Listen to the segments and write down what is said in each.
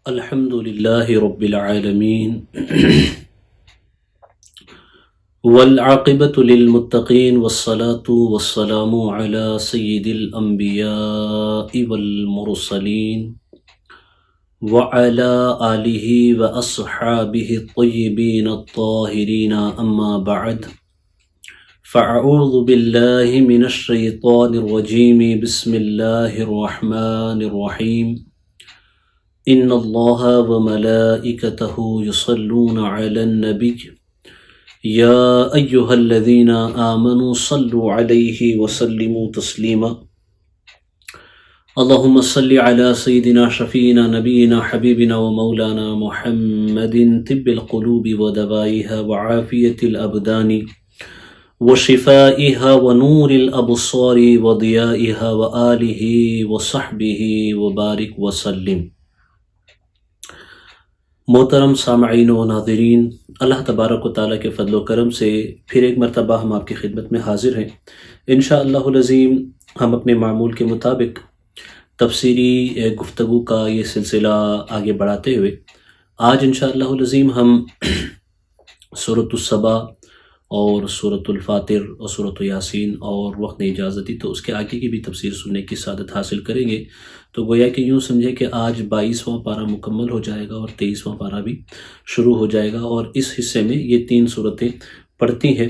الحمد لله رب العالمين والعاقبة للمتقين والصلاة والسلام على سيد الأنبياء والمرسلين وعلى آله وأصحابه الطيبين الطاهرين أما بعد فأعوذ بالله من الشيطان الرجيم بسم الله الرحمن الرحيم ان اللہ وملائکتہ یصلون علی النبی یا ایہا الذین آمنوا صلوا علیہ وسلموا تسلیما اللہم صل علی سیدنا شفیعنا نبینا حبیبنا ومولانا محمد طب القلوب ودوائها وعافیة الابدان وشفائها ونور الابصار وضیائها وآلہ وصحبہ وبارک وسلم۔ محترم سامعین و ناظرین، اللہ تبارک و تعالیٰ کے فضل و کرم سے پھر ایک مرتبہ ہم آپ کی خدمت میں حاضر ہیں۔ انشاءاللہ العظیم ہم اپنے معمول کے مطابق تفسیری گفتگو کا یہ سلسلہ آگے بڑھاتے ہوئے آج انشاءاللہ العظیم ہم سورۃ السبا اور سورۃ الفاطر اور سورۃ یاسین اور وقت نے اجازت دی تو اس کے آگے کی بھی تفسیر سننے کی سعادت حاصل کریں گے۔ تو گویا کہ یوں سمجھے کہ آج 22واں پارہ مکمل ہو جائے گا اور 23واں پارہ بھی شروع ہو جائے گا، اور اس حصے میں یہ 3 صورتیں پڑھتی ہیں۔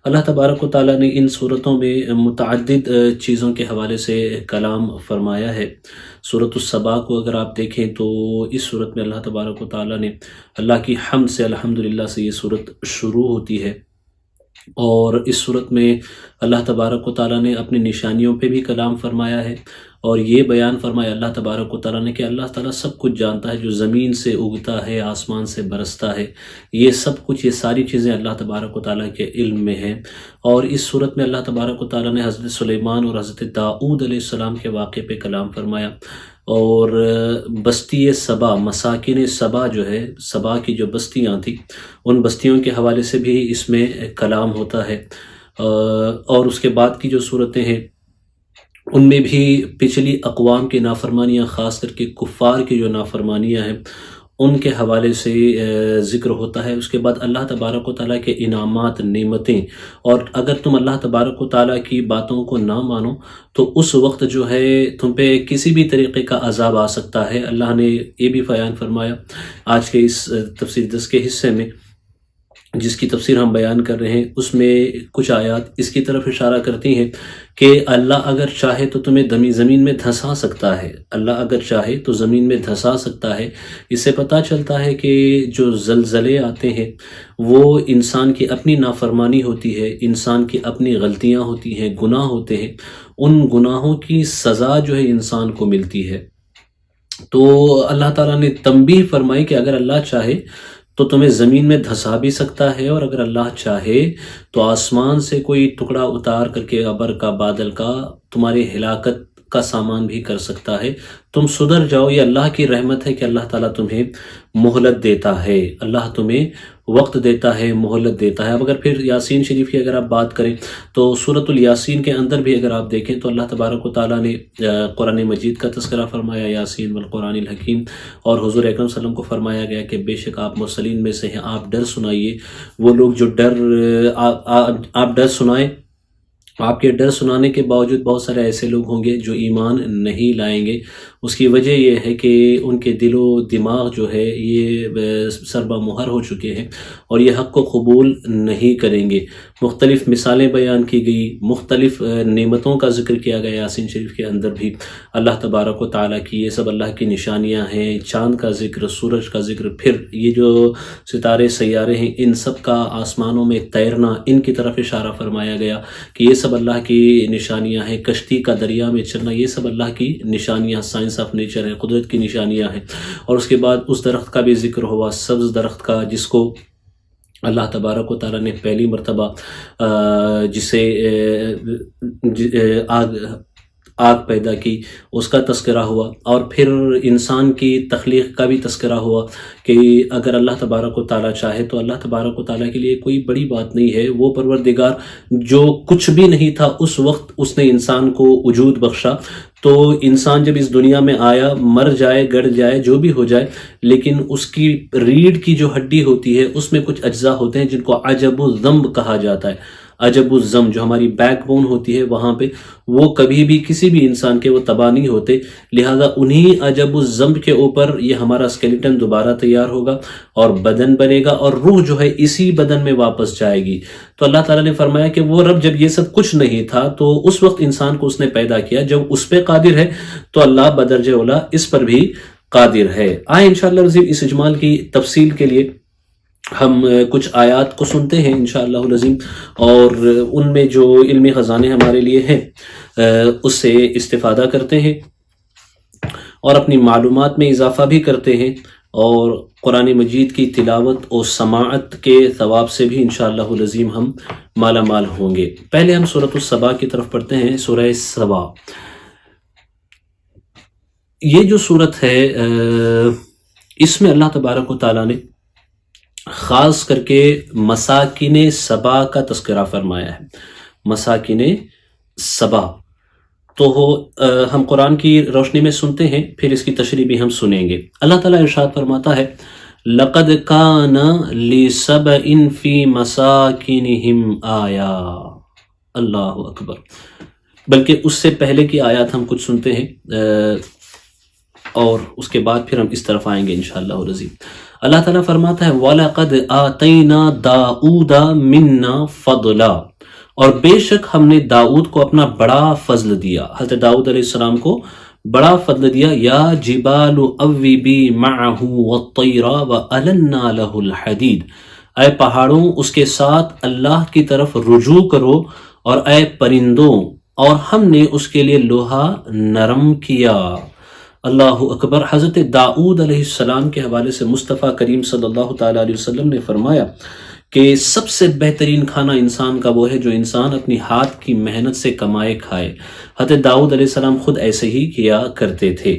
اللہ تبارک و تعالیٰ نے ان صورتوں میں متعدد چیزوں کے حوالے سے کلام فرمایا ہے۔ سورۃ السبا کو اگر آپ دیکھیں تو اس صورت میں اللہ تبارک و تعالیٰ نے اللہ کی حمد سے الحمدللہ سے یہ صورت شروع ہوتی ہے، اور اس صورت میں اللہ تبارک و تعالیٰ نے اپنی نشانیوں پہ بھی کلام فرمایا ہے، اور یہ بیان فرمایا اللہ تبارک و تعالیٰ نے کہ اللہ تعالیٰ سب کچھ جانتا ہے، جو زمین سے اگتا ہے، آسمان سے برستا ہے، یہ سب کچھ، یہ ساری چیزیں اللہ تبارک و تعالیٰ کے علم میں ہیں۔ اور اس صورت میں اللہ تبارک و تعالیٰ نے حضرت سلیمان اور حضرت داؤد علیہ السلام کے واقعے پہ کلام فرمایا، اور بستی سبا، مساکن سبا جو ہے، سبا کی جو بستیاں تھیں ان بستیوں کے حوالے سے بھی اس میں کلام ہوتا ہے۔ اور اس کے بعد کی جو صورتیں ہیں ان میں بھی پچھلی اقوام کی نافرمانیاں، خاص کر کے کفار کی جو نافرمانیاں ہیں ان کے حوالے سے ذکر ہوتا ہے۔ اس کے بعد اللہ تبارک و تعالیٰ کے انعامات، نعمتیں، اور اگر تم اللہ تبارک و تعالیٰ کی باتوں کو نہ مانو تو اس وقت جو ہے تم پہ کسی بھی طریقے کا عذاب آ سکتا ہے۔ اللہ نے یہ بھی بیان فرمایا آج کے اس تفسیر 10 کے حصے میں، جس کی تفسیر ہم بیان کر رہے ہیں، اس میں کچھ آیات اس کی طرف اشارہ کرتی ہیں کہ اللہ اگر چاہے تو تمہیں زمین میں دھسا سکتا ہے، اللہ اگر چاہے تو زمین میں دھسا سکتا ہے۔ اس سے پتہ چلتا ہے کہ جو زلزلے آتے ہیں وہ انسان کی اپنی نافرمانی ہوتی ہے، انسان کی اپنی غلطیاں ہوتی ہیں، گناہ ہوتے ہیں، ان گناہوں کی سزا جو ہے انسان کو ملتی ہے۔ تو اللہ تعالیٰ نے تنبیہ فرمائی کہ اگر اللہ چاہے تو تمہیں زمین میں دھسا بھی سکتا ہے، اور اگر اللہ چاہے تو آسمان سے کوئی ٹکڑا اتار کر کے ابر کا، بادل کا، تمہاری ہلاکت کا سامان بھی کر سکتا ہے۔ تم سدھر جاؤ، یہ اللہ کی رحمت ہے کہ اللہ تعالیٰ تمہیں مہلت دیتا ہے، اللہ تمہیں وقت دیتا ہے، مہلت دیتا ہے۔ اب اگر پھر یاسین شریف کی اگر آپ بات کریں تو سورۃ الیاسین کے اندر بھی اگر آپ دیکھیں تو اللہ تبارک و تعالیٰ نے قرآن مجید کا تذکرہ فرمایا، یاسین والقرآن الحکیم، اور حضور اکرم صلی اللہ علیہ وسلم کو فرمایا گیا کہ بے شک آپ مرسلین میں سے ہیں، آپ ڈر سنائیے۔ وہ لوگ جو آپ ڈر سنائیں، آپ کے ڈر سنانے کے باوجود بہت سارے ایسے لوگ ہوں گے جو ایمان نہیں لائیں گے۔ اس کی وجہ یہ ہے کہ ان کے دل و دماغ جو ہے یہ سربہ مہر ہو چکے ہیں اور یہ حق کو قبول نہیں کریں گے۔ مختلف مثالیں بیان کی گئی، مختلف نعمتوں کا ذکر کیا گیا یاسین شریف کے اندر بھی، اللہ تبارک و تعالیٰ کی، یہ سب اللہ کی نشانیاں ہیں۔ چاند کا ذکر، سورج کا ذکر، پھر یہ جو ستارے سیارے ہیں ان سب کا آسمانوں میں تیرنا، ان کی طرف اشارہ فرمایا گیا کہ یہ سب اللہ کی نشانیاں ہیں۔ کشتی کا دریا میں چلنا، یہ سب اللہ کی نشانیاں، سائنس آف نیچر ہے، قدرت کی نشانیاں ہیں۔ اور اس کے بعد اس درخت کا بھی ذکر ہوا، سبز درخت کا، جس کو اللہ تبارک و تعالیٰ نے پہلی مرتبہ جسے آگ پیدا کی، اس کا تذکرہ ہوا، اور پھر انسان کی تخلیق کا بھی تذکرہ ہوا کہ اگر اللہ تبارک و تعالیٰ چاہے تو اللہ تبارک و تعالیٰ کے لیے کوئی بڑی بات نہیں ہے۔ وہ پروردگار جو کچھ بھی نہیں تھا اس وقت اس نے انسان کو وجود بخشا، تو انسان جب اس دنیا میں آیا، مر جائے، گڑ جائے، جو بھی ہو جائے، لیکن اس کی ریڑھ کی جو ہڈی ہوتی ہے اس میں کچھ اجزاء ہوتے ہیں جن کو عجب الذنب کہا جاتا ہے۔ عجب الذنب جو ہماری بیک بون ہوتی ہے وہاں پہ وہ کبھی بھی کسی بھی انسان کے وہ تباہ نہیں ہوتے، لہٰذا انہی عجب الذنب کے اوپر یہ ہمارا اسکیلیٹن دوبارہ تیار ہوگا اور بدن بنے گا، اور روح جو ہے اسی بدن میں واپس جائے گی۔ تو اللہ تعالیٰ نے فرمایا کہ وہ رب جب یہ سب کچھ نہیں تھا تو اس وقت انسان کو اس نے پیدا کیا، جب اس پہ قادر ہے تو اللہ بدرجہ اولا اس پر بھی قادر ہے۔ آئیں انشاءاللہ العظیم اس اجمال کی تفصیل کے لیے ہم کچھ آیات کو سنتے ہیں انشاءاللہ العظیم، اور ان میں جو علمی خزانے ہمارے لیے ہیں اس سے استفادہ کرتے ہیں اور اپنی معلومات میں اضافہ بھی کرتے ہیں، اور قرآن مجید کی تلاوت اور سماعت کے ثواب سے بھی انشاءاللہ العظیم ہم مالا مال ہوں گے۔ پہلے ہم سورۃ السبا کی طرف پڑھتے ہیں۔ سورہ سبا، یہ جو صورت ہے اس میں اللہ تبارک و تعالیٰ نے خاص کر کے مساکن سبا کا تذکرہ فرمایا ہے۔ مساکن سبا تو ہم قرآن کی روشنی میں سنتے ہیں، پھر اس کی تشریح بھی ہم سنیں گے۔ اللہ تعالیٰ ارشاد فرماتا ہے لَقَدْ كَانَ لِسَبَإٍ فِي مَسَاكِنِهِمْ آیَةٌ۔ اللہ اکبر۔ بلکہ اس سے پہلے کی آیات ہم کچھ سنتے ہیں اور اس کے بعد پھر ہم اس طرف آئیں گے انشاءاللہ العظیم۔ اللہ تعالیٰ فرماتا ہے وَلَقَدْ آتَيْنَا دَاؤُودَ مِنَّا فَضْلًا، اور بے شک ہم نے داؤد کو اپنا بڑا فضل دیا۔ حضرت داؤد علیہ السلام کو بڑا فضل دیا۔ یا جبال اوبی معہ والطیر وَأَلَنَّا لَهُ الْحَدِيدَ، اے پہاڑوں اس کے ساتھ اللہ کی طرف رجوع کرو، اور اے پرندوں اور ہم نے اس کے لیے لوہا نرم کیا۔ اللہ اکبر۔ حضرت داؤد علیہ السلام کے حوالے سے مصطفیٰ کریم صلی اللہ تعالیٰ علیہ وسلم نے فرمایا کہ سب سے بہترین کھانا انسان کا وہ ہے جو انسان اپنی ہاتھ کی محنت سے کمائے کھائے۔ حضرت داؤد علیہ السلام خود ایسے ہی کیا کرتے تھے۔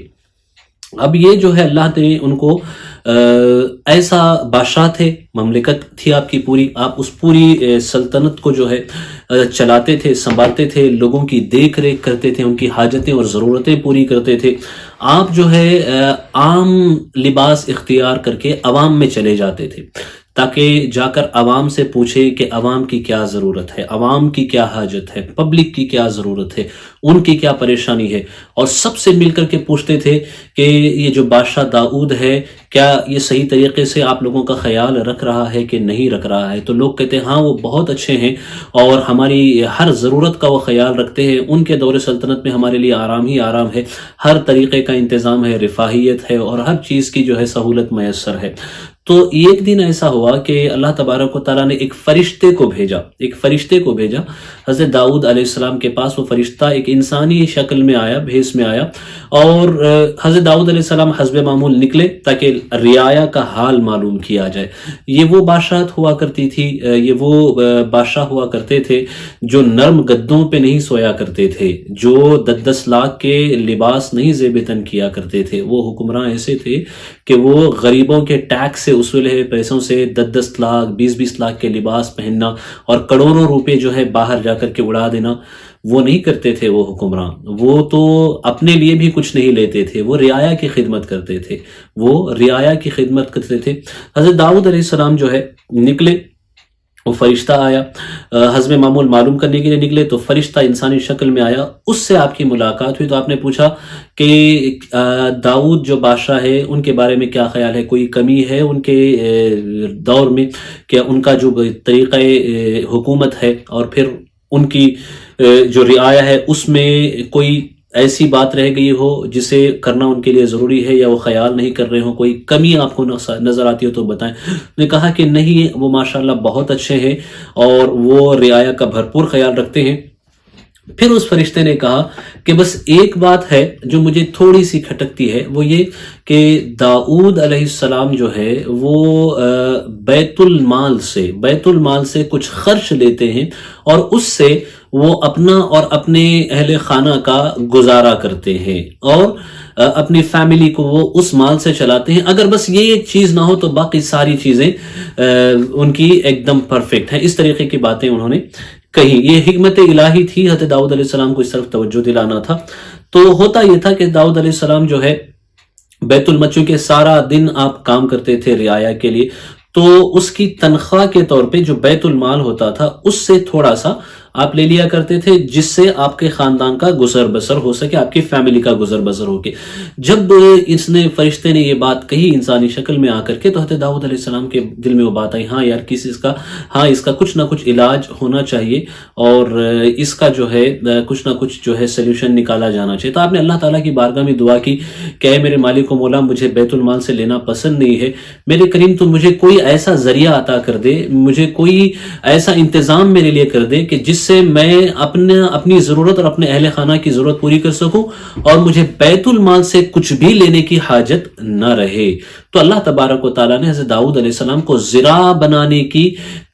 اب یہ جو ہے اللہ نے ان کو ایسا بادشاہ تھے، مملکت تھی آپ کی پوری، آپ اس پوری سلطنت کو جو ہے چلاتے تھے، سنبھالتے تھے، لوگوں کی دیکھ ریکھ کرتے تھے، ان کی حاجتیں اور ضرورتیں پوری کرتے تھے۔ آپ جو ہے عام لباس اختیار کر کے عوام میں چلے جاتے تھے تاکہ جا کر عوام سے پوچھے کہ عوام کی کیا ضرورت ہے، عوام کی کیا حاجت ہے، پبلک کی کیا ضرورت ہے، ان کی کیا پریشانی ہے، اور سب سے مل کر کے پوچھتے تھے کہ یہ جو بادشاہ داؤد ہے کیا یہ صحیح طریقے سے آپ لوگوں کا خیال رکھ رہا ہے کہ نہیں رکھ رہا ہے۔ تو لوگ کہتے ہیں ہاں وہ بہت اچھے ہیں اور ہماری ہر ضرورت کا وہ خیال رکھتے ہیں، ان کے دور سلطنت میں ہمارے لیے آرام ہی آرام ہے، ہر طریقے کا انتظام ہے، رفاہیت ہے، اور ہر چیز کی جو ہے سہولت میسر ہے۔ تو ایک دن ایسا ہوا کہ اللہ تبارک و تعالیٰ نے ایک فرشتے کو بھیجا حضرت داؤد علیہ السلام کے پاس۔ وہ فرشتہ ایک انسانی شکل میں آیا، بھیس میں آیا، اور حضرت داؤد علیہ السلام حسب معمول نکلے تاکہ رعایا کا حال معلوم کیا جائے۔ یہ وہ بادشاہت ہوا کرتی تھی، یہ وہ بادشاہ ہوا کرتے تھے جو نرم گدوں پہ نہیں سویا کرتے تھے، جو 10 لاکھ کے لباس نہیں زیب تن کیا کرتے تھے۔ وہ حکمراں ایسے تھے کہ وہ غریبوں کے ٹیکس سے اصول ہے پیسوں سے 10 لاکھ 20 لاکھ کے لباس پہننا اور کروڑوں روپے جو ہے باہر جا کر کے اڑا دینا، وہ نہیں کرتے تھے۔ وہ حکمراں وہ تو اپنے لیے بھی کچھ نہیں لیتے تھے، وہ رعایا کی خدمت کرتے تھے۔ حضرت داؤد علیہ السلام جو ہے نکلے، وہ فرشتہ آیا حسب معمول معلوم کرنے کے لیے نکلے، تو فرشتہ انسانی شکل میں آیا، اس سے آپ کی ملاقات ہوئی۔ تو آپ نے پوچھا کہ داؤد جو بادشاہ ہے ان کے بارے میں کیا خیال ہے، کوئی کمی ہے ان کے دور میں، کہ ان کا جو طریقہ حکومت ہے اور پھر ان کی جو رعایا ہے اس میں کوئی ایسی بات رہ گئی ہو جسے کرنا ان کے لیے ضروری ہے، یا وہ خیال نہیں کر رہے ہوں، کوئی کمی آپ کو نظر آتی ہو تو بتائیں۔ نے کہا کہ نہیں، وہ ماشاءاللہ بہت اچھے ہیں اور وہ رعایا کا بھرپور خیال رکھتے ہیں۔ پھر اس فرشتے نے کہا کہ بس ایک بات ہے جو مجھے تھوڑی سی کھٹکتی ہے، وہ یہ کہ داؤد علیہ السلام جو ہے وہ بیت المال سے کچھ خرچ لیتے ہیں، اور اس سے وہ اپنا اور اپنے اہل خانہ کا گزارا کرتے ہیں، اور اپنی فیملی کو وہ اس مال سے چلاتے ہیں۔ اگر بس یہ ایک چیز نہ ہو تو باقی ساری چیزیں ان کی ایک دم پرفیکٹ ہیں۔ اس طریقے کی باتیں انہوں نے کہی۔ یہ حکمت الہی تھی، حضرت داؤد علیہ السلام کو اس طرف توجہ دلانا تھا۔ تو ہوتا یہ تھا کہ داؤد علیہ السلام جو ہے بیت المچوں کے سارا دن آپ کام کرتے تھے رعایا کے لیے، تو اس کی تنخواہ کے طور پہ جو بیت المال ہوتا تھا اس سے تھوڑا سا آپ لے لیا کرتے تھے، جس سے آپ کے خاندان کا گزر بسر ہو سکے، آپ کی فیملی کا گزر بسر ہو کے۔ جب فرشتے نے یہ بات کہی انسانی شکل میں آ کر کے، تو حضرت داؤد علیہ السلام کے دل میں وہ بات آئی، ہاں یار اس کا کچھ نہ کچھ علاج ہونا چاہیے، اور اس کا جو ہے کچھ نہ کچھ جو ہے سلیوشن نکالا جانا چاہیے۔ تو آپ نے اللہ تعالیٰ کی بارگاہ میں دعا کی کہ اے میرے مالک و مولا، مجھے بیت المال سے لینا پسند نہیں ہے، میرے کریم تو مجھے کوئی ایسا ذریعہ عطا کر دے، مجھے کوئی ایسا انتظام میرے لیے کر دے کہ جس سے میں اپنی ضرورت اور اپنے اہل خانہ کی ضرورت پوری کر سکوں، اور مجھے بیت المال سے کچھ بھی لینے کی حاجت نہ رہے۔ تو اللہ تبارک و تعالیٰ نے حضرت داؤد علیہ السلام کو زرع بنانے کی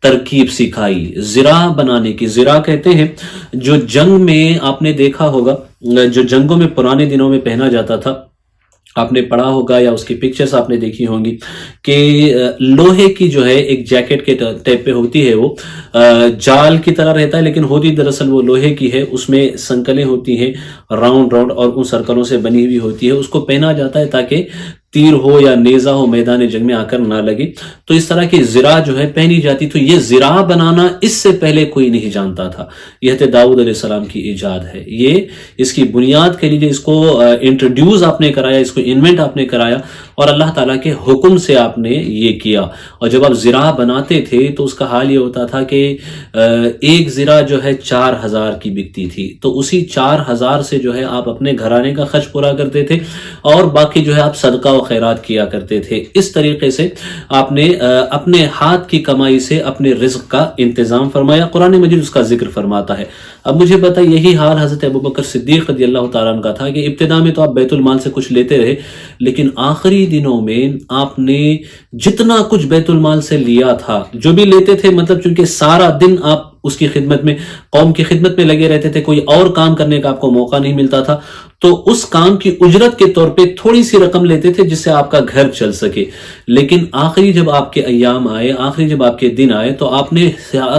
ترکیب سکھائی۔ زرع بنانے کی، زرع کہتے ہیں جو جنگ میں آپ نے دیکھا ہوگا، جو جنگوں میں پرانے دنوں میں پہنا جاتا تھا، آپ نے پڑھا ہوگا یا اس کی پکچرز آپ نے دیکھی ہوں گی کہ لوہے کی جو ہے ایک جیکٹ کے ٹائپ پہ ہوتی ہے، وہ جال کی طرح رہتا ہے لیکن ہوتی دراصل وہ لوہے کی ہے، اس میں سنکلیں ہوتی ہیں راؤنڈ اور ان سرکلوں سے بنی ہوئی ہوتی ہے، اس کو پہنا جاتا ہے تاکہ تیر ہو یا نیزہ ہو میدان جنگ میں آ کر نہ لگے۔ تو اس طرح کی زرع جو ہے پہنی جاتی۔ تو یہ زرع بنانا اس سے پہلے کوئی نہیں جانتا تھا، یہ حضرت داؤد علیہ السلام کی ایجاد ہے۔ یہ اس کی بنیاد کے لیے اس کو انٹروڈیوس آپ نے کرایا، اس کو انوینٹ آپ نے کرایا، اور اللہ تعالیٰ کے حکم سے آپ نے یہ کیا۔ اور جب آپ زرع بناتے تھے تو اس کا حال یہ ہوتا تھا کہ ایک زرع جو ہے 4000 کی بکتی تھی، تو اسی 4000 سے جو ہے آپ اپنے گھرانے کا خرچ پورا کرتے تھے، اور باقی جو ہے آپ صدقہ و خیرات کیا کرتے تھے۔ اس طریقے سے آپ نے اپنے ہاتھ کی کمائی سے اپنے رزق کا انتظام فرمایا۔ قرآن مجید اس کا ذکر فرماتا ہے۔ اب مجھے پتا یہی حال حضرت ابوبکر صدیق رضی اللہ تعالیٰ عنہ کا تھا کہ ابتدا میں تو آپ بیت المال سے کچھ لیتے رہے، لیکن آخری دنوں میں آپ نے جتنا کچھ بیت المال سے لیا تھا، جو بھی لیتے تھے، مطلب چونکہ سارا دن آپ اس کی خدمت میں، قوم کی خدمت میں لگے رہتے تھے، کوئی اور کام کرنے کا آپ کو موقع نہیں ملتا تھا، تو اس کام کی اجرت کے طور پہ تھوڑی سی رقم لیتے تھے جس سے آپ کا گھر چل سکے۔ لیکن آخری جب آپ کے ایام آئے، آخری جب آپ کے دن آئے، تو آپ نے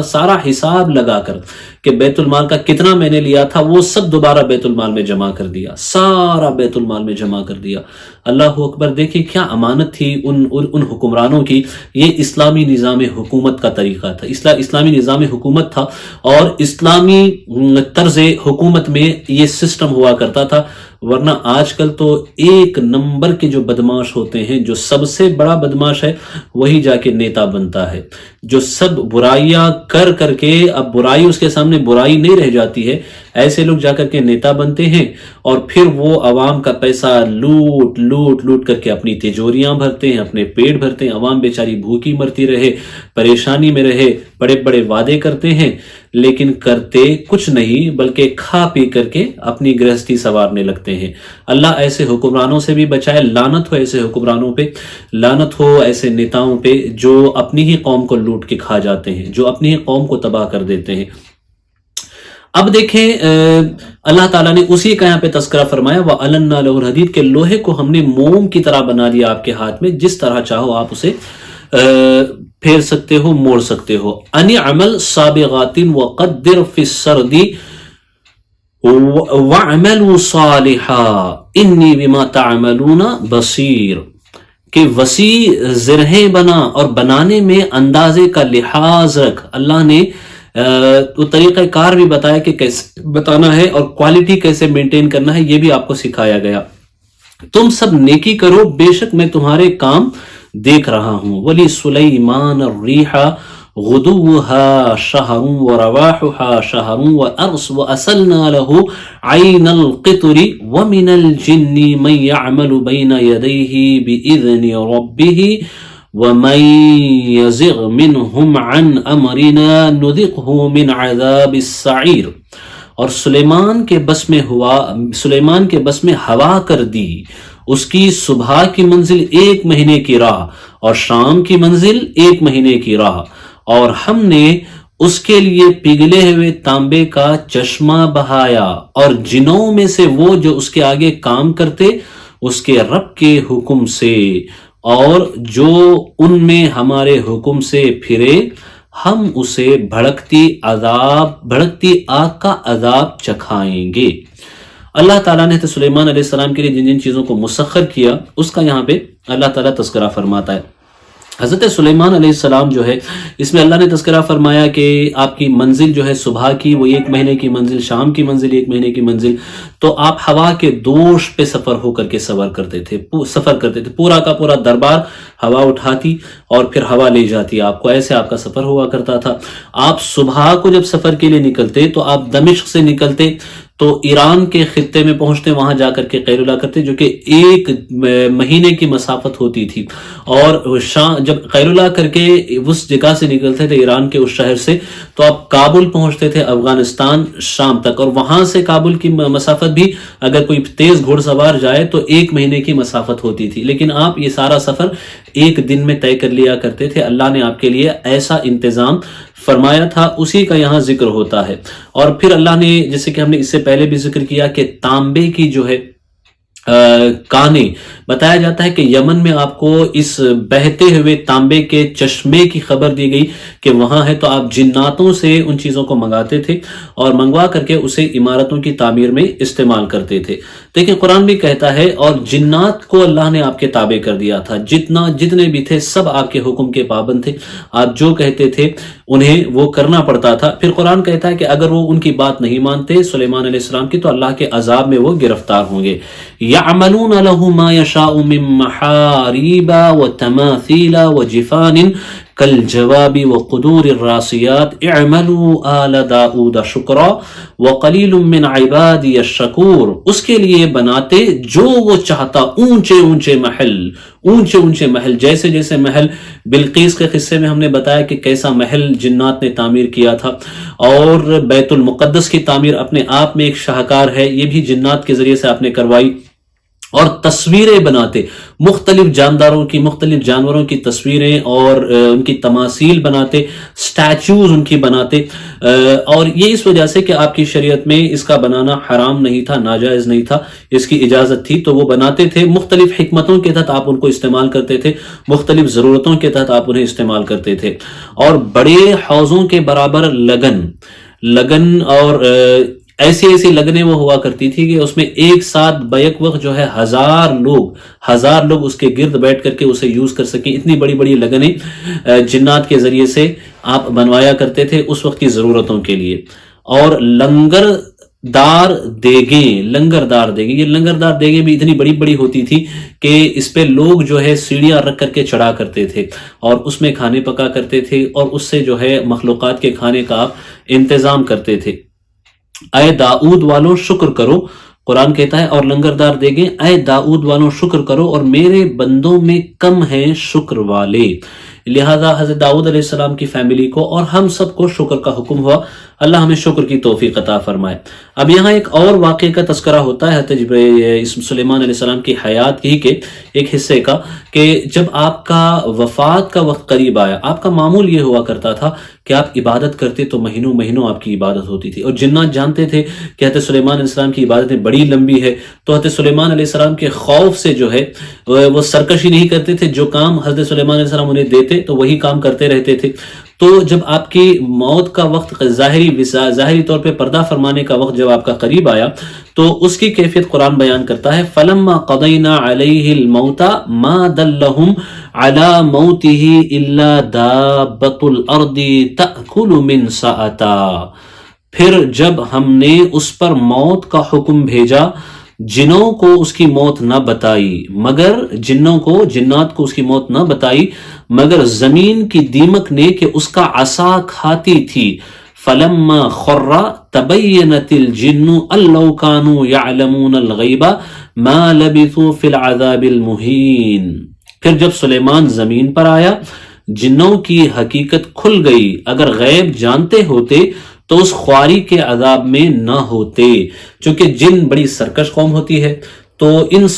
سارا حساب لگا کر کہ بیت المال کا کتنا میں نے لیا تھا وہ سب دوبارہ بیت المال میں جمع کر دیا، سارا بیت المال میں جمع کر دیا۔ اللہ اکبر! دیکھیں کیا امانت تھی ان حکمرانوں کی۔ یہ اسلامی نظام حکومت کا طریقہ تھا، اسلامی نظام حکومت تھا، اور اسلامی طرز حکومت میں یہ سسٹم ہوا کرتا تھا۔ ورنہ آج کل تو ایک نمبر کے جو بدماش ہوتے ہیں، جو سب سے بڑا بدماش ہے وہی جا کے نیتا بنتا ہے، جو سب برائیاں کر کے اب برائی اس کے سامنے برائی نہیں رہ جاتی ہے، ایسے لوگ جا کر کے نیتا بنتے ہیں، اور پھر وہ عوام کا پیسہ لوٹ کر کے اپنی تجوریاں بھرتے ہیں، اپنے پیٹ بھرتے ہیں، عوام بیچاری بھوکی مرتی رہے، پریشانی میں رہے، بڑے بڑے وعدے کرتے ہیں لیکن کرتے کچھ نہیں، بلکہ کھا پی کر کے اپنی گرہستی سنوارنے لگتے ہیں۔ اللہ ایسے حکمرانوں سے بھی بچائے۔ لعنت ہو ایسے حکمرانوں پہ، لعنت ہو ایسے نیتاؤں پہ جو اپنی ہی قوم کو لوٹ کے کھا جاتے ہیں، جو اپنی ہی قوم کو تباہ کر دیتے ہیں۔ اب دیکھیں اللہ تعالیٰ نے اسی کا یہاں پہ تذکرہ فرمایا، وَأَلَنَّا لَهُ الْحَدِيدَ، کہ لوہے کو ہم نے موم کی طرح بنا دیا آپ کے ہاتھ میں، جس طرح چاہو آپ اسے پھیر سکتے ہو، موڑ سکتے ہو۔ أَنِ اعْمَلْ سَابِغَاتٍ وَقَدِّرْ فِي السَّرْدِ وَاعْمَلُوا صَالِحًا إِنِّي بِمَا تَعْمَلُونَ بَصِيرٌ، کہ وسیع زرہیں بنا اور بنانے میں اندازے کا لحاظ رکھ۔ اللہ نے تو طریقہ کار بھی بتایا کہ کیسے بتانا ہے اور کوالٹی کیسے مینٹین کرنا ہے، یہ بھی آپ کو سکھایا گیا۔ تم سب نیکی کرو، بے شک میں تمہارے کام دیکھ رہا ہوں۔ وَلِسُلَيْمَانَ الرِّيحَ غُدُوُّهَا شَهْرٌ وَرَوَاحُهَا شَهْرٌ وَأَرْسَلْنَا لَهُ عَيْنَ الْقِطْرِ وَمِنَ الْجِنِّ مَنْ يَعْمَلُ بَيْنَ يَدَيْهِ بِإِذْنِ رَبِّهِ وَمَنْ يَزِغْ مِنْهُمْ عَنْ أَمْرِنَا نُذِقْهُ مِنْ عَذَابِ السَّعِيرِ، اور سلیمان کے بس میں ہوا کر دی، اس کی صبح کی منزل 1 مہینے کی راہ اور شام کی منزل 1 مہینے کی راہ، اور ہم نے اس کے لیے پگھلے ہوئے تانبے کا چشمہ بہایا، اور جنوں میں سے وہ جو اس کے آگے کام کرتے اس کے رب کے حکم سے، اور جو ان میں ہمارے حکم سے پھرے ہم اسے بھڑکتی آگ کا عذاب چکھائیں گے۔ اللہ تعالیٰ نے حضرت سلیمان علیہ السلام کے لیے جن جن چیزوں کو مسخر کیا اس کا یہاں پہ اللہ تعالیٰ تذکرہ فرماتا ہے۔ حضرت سلیمان علیہ السلام جو ہے اس میں اللہ نے تذکرہ فرمایا کہ آپ کی منزل جو ہے صبح کی وہ 1 مہینے کی منزل، شام کی منزل 1 مہینے کی منزل، تو آپ ہوا کے دوش پہ سفر ہو کر کے سفر کرتے تھے، پورا کا پورا دربار ہوا اٹھاتی اور پھر ہوا لے جاتی آپ کو، ایسے آپ کا سفر ہوا کرتا تھا۔ آپ صبح کو جب سفر کے لیے نکلتے تو آپ دمشق سے نکلتے تو ایران کے خطے میں پہنچتے، وہاں جا کر کے قیلولہ کرتے، جو کہ 1 مہینے کی مسافت ہوتی تھی، اور جب قیلولہ کر کے اس جگہ سے نکلتے تھے ایران کے اس شہر سے تو آپ کابل پہنچتے تھے، افغانستان شام تک، اور وہاں سے کابل کی مسافت بھی اگر کوئی تیز گھوڑ سوار جائے تو 1 مہینے کی مسافت ہوتی تھی، لیکن آپ یہ سارا سفر 1 دن میں طے کر لیا کرتے تھے۔ اللہ نے آپ کے لیے ایسا انتظام فرمایا تھا، اسی کا یہاں ذکر ہوتا ہے۔ اور پھر اللہ نے، جیسے کہ ہم نے اس سے پہلے بھی ذکر کیا، کہ تانبے کی جو ہے کانے، بتایا جاتا ہے کہ یمن میں آپ کو اس بہتے ہوئے تانبے کے چشمے کی خبر دی گئی کہ وہاں ہے، تو آپ جناتوں سے ان چیزوں کو منگاتے تھے اور منگوا کر کے اسے عمارتوں کی تعمیر میں استعمال کرتے تھے۔ لیکن قرآن بھی کہتا ہے، اور جنات کو اللہ نے آپ کے تابع کر دیا تھا، جتنے بھی تھے سب آپ کے حکم کے پابند تھے، آپ جو کہتے تھے انہیں وہ کرنا پڑتا تھا۔ پھر قرآن کہتا ہے کہ اگر وہ ان کی بات نہیں مانتے سلیمان علیہ السلام کی، تو اللہ کے عذاب میں وہ گرفتار ہوں گے۔ يَعْمَلُونَ لَهُ مَا يَشَاءُ مِن مَحَارِيبَ وَتَمَاثِيلَ وَجِفَانٍ كَالْجَوَابِ وَقُدُورِ الرَّاسِيَاتِ اعْمَلُوا آلَ دَاؤُودَ شُكْرًا وَقَلِيلٌ مِّنْ عِبَادِيَ الشَّكُورُ، اس کے لیے بناتے جو وہ چاہتا، اونچے اونچے محل، جیسے جیسے محل بلقیس کے قصے میں ہم نے بتایا کہ کیسا محل جنات نے تعمیر کیا تھا، اور بیت المقدس کی تعمیر اپنے آپ میں ایک شاہکار ہے، یہ بھی جنات کے ذریعے سے آپ نے کروائی۔ اور تصویریں بناتے، مختلف جانداروں کی، مختلف جانوروں کی تصویریں اور ان کی تماثیل بناتے، سٹیچوز ان کی بناتے، اور یہ اس وجہ سے کہ آپ کی شریعت میں اس کا بنانا حرام نہیں تھا، ناجائز نہیں تھا، اس کی اجازت تھی، تو وہ بناتے تھے۔ مختلف حکمتوں کے تحت آپ ان کو استعمال کرتے تھے، مختلف ضرورتوں کے تحت آپ انہیں استعمال کرتے تھے، اور بڑے حوضوں کے برابر لگن اور ایسی لگنیں وہ ہوا کرتی تھی کہ اس میں ایک ساتھ بیک وقت جو ہے 1000 لوگ اس کے گرد بیٹھ کر کے اسے یوز کر سکیں، اتنی بڑی لگنیں جنات کے ذریعے سے آپ بنوایا کرتے تھے اس وقت کی ضرورتوں کے لیے۔ اور لنگردار دیگیں، یہ لنگردار دیگیں بھی اتنی بڑی ہوتی تھی کہ اس پہ لوگ جو ہے سیڑھیاں رکھ کر کے چڑھا کرتے تھے اور اس میں کھانے پکا کرتے تھے، اور اس سے جو ہے مخلوقات کے کھانے کا آپ انتظام کرتے تھے۔ اے داؤد والوں شکر کرو، قرآن کہتا ہے، اور لنگردار دیگیں، اے داؤد والوں شکر کرو، اور میرے بندوں میں کم ہیں شکر والے۔ لہذا حضرت داؤد علیہ السلام کی فیملی کو اور ہم سب کو شکر کا حکم ہوا۔ اللہ ہمیں شکر کی توفیق عطا فرمائے۔ اب یہاں ایک اور واقعے کا تذکرہ ہوتا ہے حضرت سلیمان علیہ السلام کی حیات ہی کے ایک حصے کا، کہ جب آپ کا وفات کا وقت قریب آیا، آپ کا معمول یہ ہوا کرتا تھا کہ آپ عبادت کرتے تو مہینوں آپ کی عبادت ہوتی تھی، اور جنات جانتے تھے کہ حضرت سلیمان علیہ السلام کی عبادتیں بڑی لمبی ہے، تو حضرت سلیمان علیہ السلام کے خوف سے جو ہے وہ سرکشی نہیں کرتے تھے، جو کام حضرت سلیمان علیہ السلام انہیں دیتے تو وہی کام کرتے رہتے تھے۔ تو جب آپ کی موت کا وقت ظاہری طور پہ پردہ فرمانے کا وقت جب آپ کا قریب آیا، تو اس کی کیفیت قرآن بیان کرتا ہے، فَلَمَّا قَضَيْنَا عَلَيْهِ الْمَوْتَ مَا دَلَّهُمْ عَلَى مَوْتِهِ إِلَّا دَابَّةُ الْأَرْضِ تَأْكُلُ مِنْ سَأَتَا، پھر جب ہم نے اس پر موت کا حکم بھیجا، جنوں کو اس کی موت نہ بتائی، جنات کو اس کی موت نہ بتائی، مگر زمین کی دیمک نے کہ اس کا عصا کھاتی تھی۔ فَلَمَّا خَرَّ تَبَيَّنَتِ الْجِنُّ أَن لَّوْ كَانُوا يَعْلَمُونَ الْغَيْبَ مَا لَبِثُوا فِي الْعَذَابِ الْمُهِينِ، پھر جب سلیمان زمین پر آیا، جنوں کی حقیقت کھل گئی، اگر غیب جانتے ہوتے تو اس خواری کے عذاب میں نہ ہوتے، چونکہ جن بڑی سرکش قوم ہوتی ہے، تو اس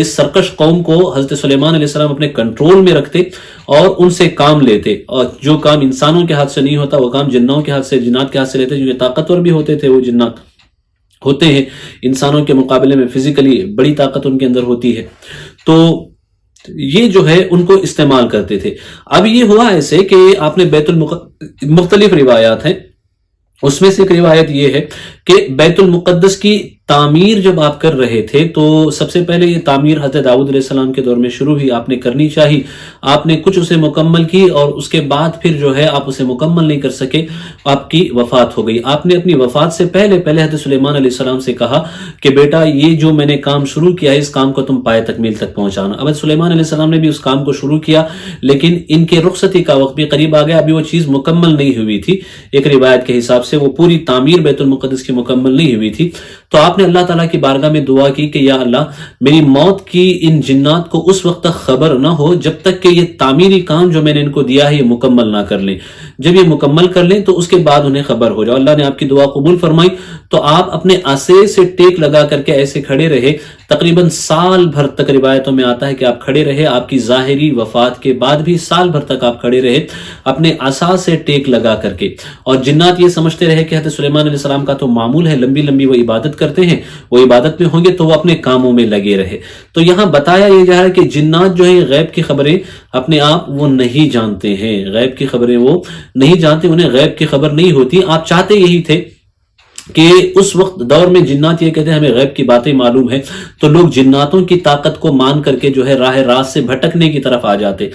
سرکش قوم کو حضرت سلیمان علیہ السلام اپنے کنٹرول میں رکھتے اور ان سے کام لیتے، اور جو کام انسانوں کے ہاتھ سے نہیں ہوتا وہ کام جنات کے ہاتھ سے لیتے، جو طاقتور بھی ہوتے تھے، وہ جنات ہوتے ہیں انسانوں کے مقابلے میں فزیکلی بڑی طاقت ان کے اندر ہوتی ہے، تو یہ جو ہے ان کو استعمال کرتے تھے۔ اب یہ ہوا ایسے کہ آپ نے مختلف روایات ہیں، اس میں سے ایک روایت یہ ہے کہ بیت المقدس کی تعمیر جب آپ کر رہے تھے تو سب سے پہلے یہ تعمیر حضرت داؤد علیہ السلام کے دور میں شروع ہوئی، آپ نے کرنی چاہی، آپ نے کچھ اسے مکمل کی، اور اس کے بعد پھر جو ہے آپ اسے مکمل نہیں کر سکے، آپ کی وفات ہو گئی۔ آپ نے اپنی وفات سے پہلے حضرت سلیمان علیہ السلام سے کہا کہ بیٹا یہ جو میں نے کام شروع کیا ہے اس کام کو تم پائے تکمیل تک پہنچانا۔ اب سلیمان علیہ السلام نے بھی اس کام کو شروع کیا، لیکن ان کے رخصتی کا وقت بھی قریب آ گیا، ابھی وہ چیز مکمل نہیں ہوئی تھی۔ ایک روایت کے حساب سے وہ پوری تعمیر بیت المقدس کی مکمل نہیں ہوئی تھی، تو آپ نے اللہ تعالیٰ کی بارگاہ میں دعا کی کہ یا اللہ میری موت کی ان جنات کو اس وقت تک خبر نہ ہو جب تک کہ یہ تعمیری کام جو میں نے ان کو دیا ہے یہ مکمل نہ کر لیں، جب یہ مکمل کر لیں تو اس کے بعد انہیں خبر ہو جاؤ۔ اللہ نے آپ کی دعا قبول فرمائی، تو آپ اپنے عصے سے ٹیک لگا کر کے ایسے کھڑے رہے، تقریباً سال بھر تک روایتوں میں آتا ہے کہ آپ کھڑے رہے، آپ کی ظاہری وفات کے بعد بھی سال بھر تک آپ کھڑے رہے اپنے عصا سے ٹیک لگا کر کے۔ اور جنات یہ سمجھتے رہے کہ حضرت سلیمان علیہ السلام کا تو معمول ہے، لمبی لمبی وہ عبادت کرتے ہیں، وہ عبادت میں ہوں گے تو وہ اپنے کاموں میں لگے رہے۔ تو یہاں بتایا یہ جا رہا ہے کہ جنات جو ہیں غیب کی خبریں اپنے آپ وہ نہیں جانتے ہیں، غیب کی خبریں وہ نہیں جانتے، انہیں غیب کی خبر نہیں ہوتی۔ آپ چاہتے یہی تھے کہ اس وقت دور میں جنات یہ کہتے ہیں ہمیں غیب کی باتیں معلوم ہیں، تو لوگ جناتوں کی طاقت کو مان کر کے جو ہے راہ راست سے بھٹکنے کی طرف آ جاتے۔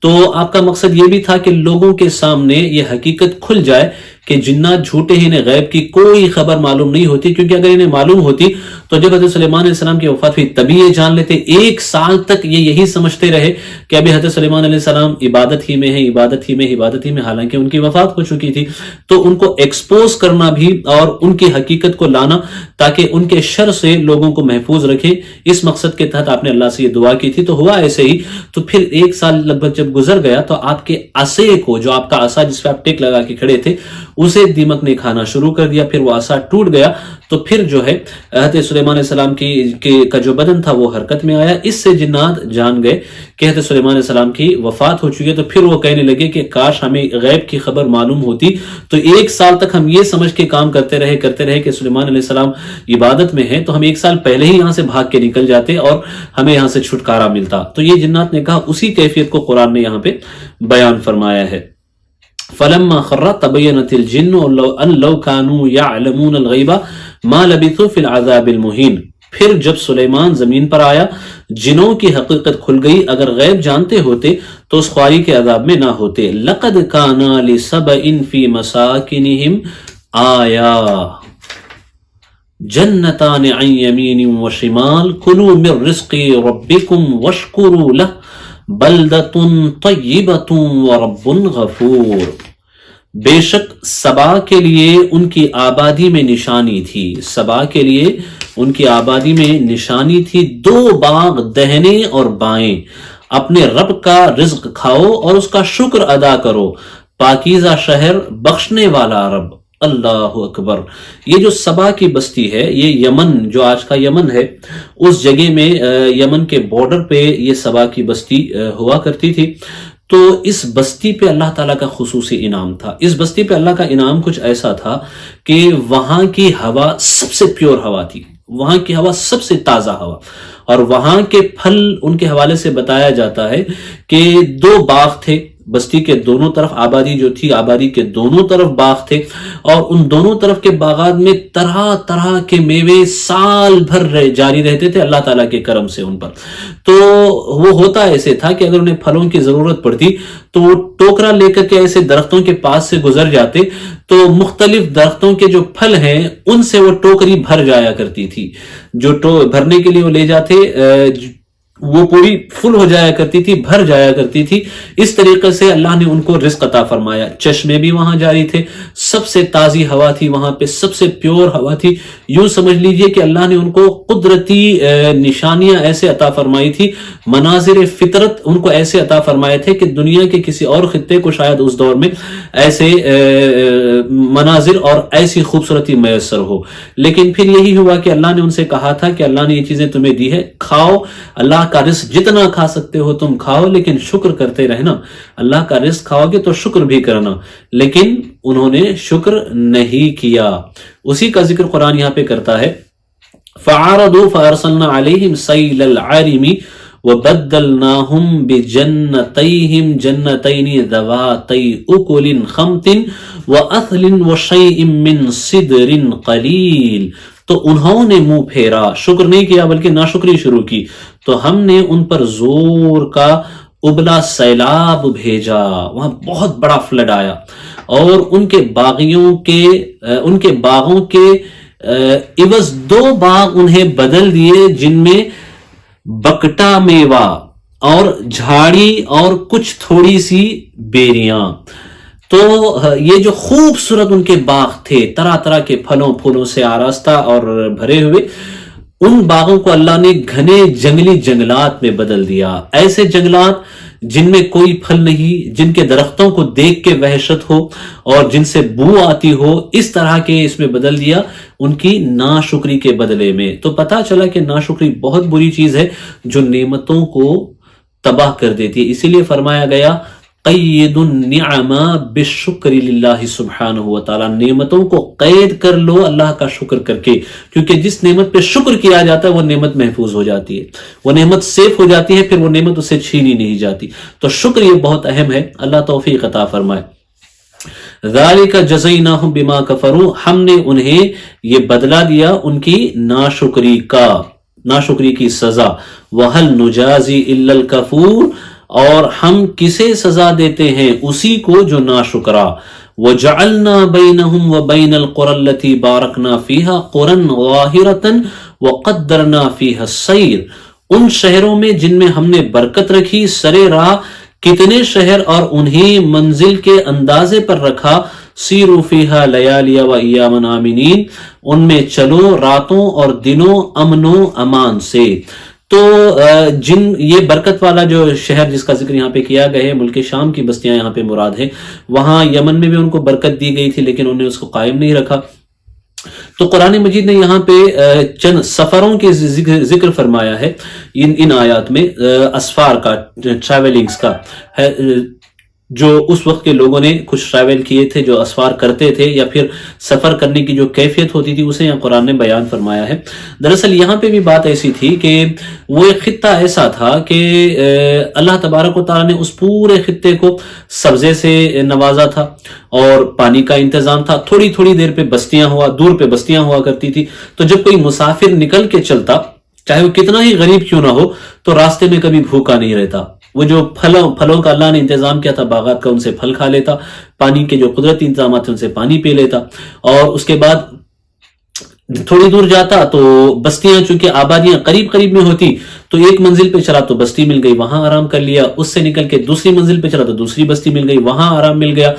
تو آپ کا مقصد یہ بھی تھا کہ لوگوں کے سامنے یہ حقیقت کھل جائے کہ جنات جھوٹے ہیں، انہیں غیب کی کوئی خبر معلوم نہیں ہوتی، کیونکہ اگر انہیں معلوم ہوتی تو جب حضرت سلیمان علیہ السلام کی وفات ہوئی تبھی یہ جان لیتے۔ ایک سال تک یہ یہی سمجھتے رہے کہ ابھی حضرت سلیمان علیہ السلام عبادت ہی میں ہیں، عبادت ہی میں، حالانکہ ان کی وفات ہو چکی تھی۔ تو ان کو ایکسپوز کرنا بھی اور ان کی حقیقت کو لانا تاکہ ان کے شر سے لوگوں کو محفوظ رکھیں، اس مقصد کے تحت آپ نے اللہ سے یہ دعا کی تھی۔ تو ہوا ایسے ہی، تو پھر ایک سال لگ بھگ جب گزر گیا تو آپ کے عصے کو، جو آپ کا عصا جس پہ آپ ٹیک لگا کے کھڑے تھے، اسے دیمک نے کھانا شروع کر دیا، پھر وہ عصا ٹوٹ گیا۔ تو پھر جو ہے حضرت سلیمان علیہ السلام کا جو بدن تھا وہ حرکت میں آیا۔ اس سے جنات جان گئے کہ حضرت سلیمان علیہ السلام کی وفات ہو چکی ہے۔ تو پھر وہ کہنے لگے کہ کاش ہمیں غیب کی خبر معلوم ہوتی، تو ایک سال تک ہم یہ سمجھ کے کام کرتے رہے کہ سلیمان علیہ السلام عبادت میں ہے، تو ہم ایک سال پہلے ہی یہاں سے بھاگ کے نکل جاتے اور ہمیں یہاں سے چھٹکارا ملتا۔ تو یہ جنات نے کہا، اسی کیفیت کو قرآن نے یہاں پہ بیان فرمایا ہے۔ فلما خر تبینت الجن ان لو كانوا يعلمون الغیب ما لبثوا في العذاب المہین۔ پھر جب سلیمان زمین پر آیا، جنوں کی حقیقت کھل گئی، اگر غیب جانتے ہوتے تو اس خواری کے عذاب میں نہ ہوتے۔ لقد كان لسبأ في مساكنهم آیا جنتان عن یمین وشمال کلوا من رزق ربکم واشکروا لہ بلدۃ طیبۃ ورب غفور۔ بے شک سبا کے لیے ان کی آبادی میں نشانی تھی، سبا کے لیے ان کی آبادی میں نشانی تھی، دو باغ دہنے اور بائیں، اپنے رب کا رزق کھاؤ اور اس کا شکر ادا کرو، پاکیزہ شہر، بخشنے والا رب۔ اللہ اکبر۔ یہ جو سبا کی بستی ہے، یہ یمن جو آج کا یمن ہے، اس جگہ میں یمن کے بارڈر پہ یہ سبا کی بستی ہوا کرتی تھی۔ تو اس بستی پہ اللہ تعالیٰ کا خصوصی انعام تھا۔ اس بستی پہ اللہ کا انعام کچھ ایسا تھا کہ وہاں کی ہوا سب سے پیور ہوا تھی، وہاں کی ہوا سب سے تازہ ہوا، اور وہاں کے پھل ان کے حوالے سے بتایا جاتا ہے کہ دو باغ تھے بستی کے دونوں طرف، آبادی جو تھی آبادی کے دونوں طرف باغ تھے، اور ان دونوں طرف کے باغات میں طرح طرح کے میوے سال بھر جاری رہتے تھے اللہ تعالیٰ کے کرم سے ان پر۔ تو وہ ہوتا ایسے تھا کہ اگر انہیں پھلوں کی ضرورت پڑتی تو وہ ٹوکرا لے کر کے ایسے درختوں کے پاس سے گزر جاتے، تو مختلف درختوں کے جو پھل ہیں ان سے وہ ٹوکری بھر جایا کرتی تھی، جو بھرنے کے لیے وہ لے جاتے وہ پوری فل ہو جایا کرتی تھی، بھر جایا کرتی تھی۔ اس طریقے سے اللہ نے ان کو رزق عطا فرمایا۔ چشمے بھی وہاں جاری تھے، سب سے تازی ہوا تھی وہاں پہ، سب سے پیور ہوا تھی۔ یوں سمجھ لیجئے کہ اللہ نے ان کو قدرتی نشانیاں ایسے عطا فرمائی تھی، مناظر فطرت ان کو ایسے عطا فرمائے تھے کہ دنیا کے کسی اور خطے کو شاید اس دور میں ایسے مناظر اور ایسی خوبصورتی میسر ہو۔ لیکن پھر یہی ہوا کہ اللہ نے ان سے کہا تھا کہ اللہ نے یہ چیزیں تمہیں دی ہے، کھاؤ، اللہ کا رزق جتنا کھا سکتے ہو تم کھاؤ، لیکن شکر کرتے رہنا۔ اللہ کا رزق کھاؤ گے تو شکر بھی کرنا، لیکن انہوں نے شکر نہیں کیا۔ اسی کا ذکر قرآن یہاں پہ کرتا ہے، فَعَارَضُوا فَأَرْسَلْنَا عَلَيْهِمْ سَيْلَ الْعَارِمِ وَبَدَّلْنَاهُمْ بِجَنَّتَيْهِمْ جَنَّتَيْنِ ذَوَاتَيْ أُكُلٍ خَمْطٍ وَأَثْلٍ وَشَيْءٍ مِّن صِدْرٍ قَلِيلٍ تو انہوں نے منہ پھیرا، شکر نہیں کیا بلکہ ناشکری شروع کی، تو ہم نے ان پر زور کا ابلا سیلاب بھیجا، وہاں بہت بڑا فلڈ آیا، اور ان کے باغوں کے عوض 2 باغ انہیں بدل دیے، جن میں بکٹا میوہ اور جھاڑی اور کچھ تھوڑی سی بیریاں۔ تو یہ جو خوبصورت ان کے باغ تھے، طرح طرح کے پھلوں پھولوں سے آراستہ اور بھرے ہوئے، ان باغوں کو اللہ نے گھنے جنگلی جنگلات میں بدل دیا، ایسے جنگلات جن میں کوئی پھل نہیں، جن کے درختوں کو دیکھ کے وحشت ہو اور جن سے بو آتی ہو، اس طرح کے اس میں بدل دیا ان کی ناشکری کے بدلے میں۔ تو پتا چلا کہ ناشکری بہت بری چیز ہے جو نعمتوں کو تباہ کر دیتی ہے، اسی لیے فرمایا گیا قید النعم بالشکر للہ سبحانہ وتعالی، نعمتوں کو قید کر لو اللہ کا شکر کر کے، کیونکہ جس نعمت پہ شکر کیا جاتا ہے وہ نعمت محفوظ ہو جاتی ہے، وہ نعمت سیف ہو جاتی ہے، پھر وہ نعمت اسے چھینی نہیں جاتی۔ تو شکر یہ بہت اہم ہے، اللہ توفیق عطا فرمائے۔ ذالک جزیناہم بما کفروا، ہم نے انہیں یہ بدلہ دیا ان کی ناشکری کا، ناشکری کی سزا۔ وَهَلْ نُجَازِي إِلَّا الْكَفُورَ، اور ہم کسے سزا دیتے ہیں؟ اسی کو جو ناشکرا۔ وَجَعَلْنَا بَيْنَهُمْ وَبَيْنَ الْقُرَى الَّتِي بَارَكْنَا فِيهَا قُرًى ظَاهِرَةً وَقَدَّرْنَا فِيهَا السَّيْرَ، ان شہروں میں جن میں ہم نے برکت رکھی سرے راہ کتنے شہر، اور انہیں منزل کے اندازے پر رکھا۔ سیروا فیہا لیالی و ایاما آمنین، ان میں چلو راتوں اور دنوں امن و امان سے۔ تو یہ برکت والا جو شہر جس کا ذکر یہاں پہ کیا گیا ہے، ملک شام کی بستیاں یہاں پہ مراد ہیں، وہاں یمن میں بھی ان کو برکت دی گئی تھی لیکن انہوں نے اس کو قائم نہیں رکھا۔ تو قرآن مجید نے یہاں پہ چند سفروں کے ذکر فرمایا ہے ان آیات میں، اسفار کا، ٹریولنگز کا ہے، جو اس وقت کے لوگوں نے کچھ ٹریول کیے تھے، جو اسفار کرتے تھے، یا پھر سفر کرنے کی جو کیفیت ہوتی تھی اسے یہاں قرآن نے بیان فرمایا ہے۔ دراصل یہاں پہ بھی بات ایسی تھی کہ وہ ایک خطہ ایسا تھا کہ اللہ تبارک و تعالیٰ نے اس پورے خطے کو سبزے سے نوازا تھا اور پانی کا انتظام تھا، تھوڑی تھوڑی دیر پہ دور پہ بستیاں ہوا کرتی تھی، تو جب کوئی مسافر نکل کے چلتا، چاہے وہ کتنا ہی غریب کیوں نہ ہو، تو راستے میں کبھی بھوکا نہیں رہتا۔ وہ جو پھلوں کا اللہ نے انتظام کیا تھا باغات کا، ان سے پھل کھا لیتا، پانی کے جو قدرتی انتظامات ہیں ان سے پانی پی لیتا، اور اس کے بعد تھوڑی دور جاتا تو بستیاں چونکہ آبادیاں قریب قریب میں ہوتی، تو ایک منزل پہ چلا تو بستی مل گئی، وہاں آرام کر لیا، اس سے نکل کے دوسری منزل پہ چلا تو دوسری بستی مل گئی، وہاں آرام مل گیا۔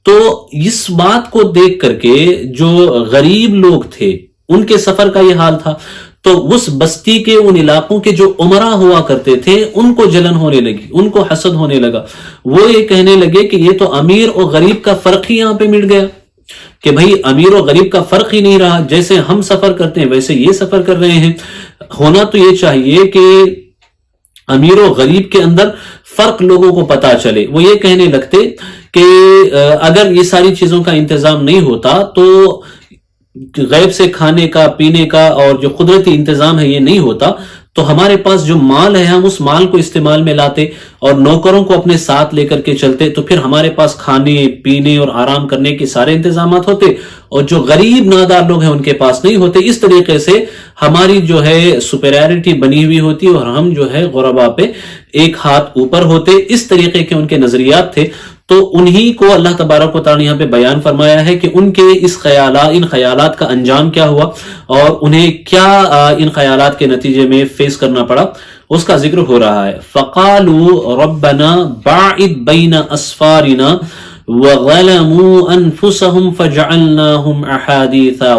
تو اس بات کو دیکھ کر کے جو غریب لوگ تھے ان کے سفر کا یہ حال تھا، تو اس بستی کے ان علاقوں کے جو عمرہ ہوا کرتے تھے ان کو جلن ہونے لگی، ان کو حسد ہونے لگا، وہ یہ کہنے لگے کہ یہ تو امیر اور غریب کا فرق ہی یہاں پہ مٹ گیا، کہ بھائی امیر و غریب کا فرق ہی نہیں رہا، جیسے ہم سفر کرتے ہیں ویسے یہ سفر کر رہے ہیں۔ ہونا تو یہ چاہیے کہ امیر و غریب کے اندر فرق لوگوں کو پتا چلے۔ وہ یہ کہنے لگتے کہ اگر یہ ساری چیزوں کا انتظام نہیں ہوتا تو غیب سے کھانے کا، پینے کا اور جو قدرتی انتظام ہے یہ نہیں ہوتا، تو ہمارے پاس جو مال ہے ہم اس مال کو استعمال میں لاتے اور نوکروں کو اپنے ساتھ لے کر کے چلتے، تو پھر ہمارے پاس کھانے پینے اور آرام کرنے کے سارے انتظامات ہوتے، اور جو غریب نادار لوگ ہیں ان کے پاس نہیں ہوتے۔ اس طریقے سے ہماری جو ہے سپیریورٹی بنی ہوئی ہوتی اور ہم جو ہے غربا پہ ایک ہاتھ اوپر ہوتے، اس طریقے کے ان کے نظریات تھے۔ تو انہی کو اللہ تبارک و تعالیٰ نے یہاں پہ بیان فرمایا ہے کہ ان کے ان خیالات کا انجام کیا ہوا اور انہیں کیا ان خیالات کے نتیجے میں فیس کرنا پڑا، اس کا ذکر ہو رہا ہے۔ فَقَالُوا رَبَّنَا بَاعِدْ بَيْنَ أَسْفَارِنَا وَظَلَمُوا أَنفُسَهُمْ فَجَعَلْنَاهُمْ أَحَادِيثًا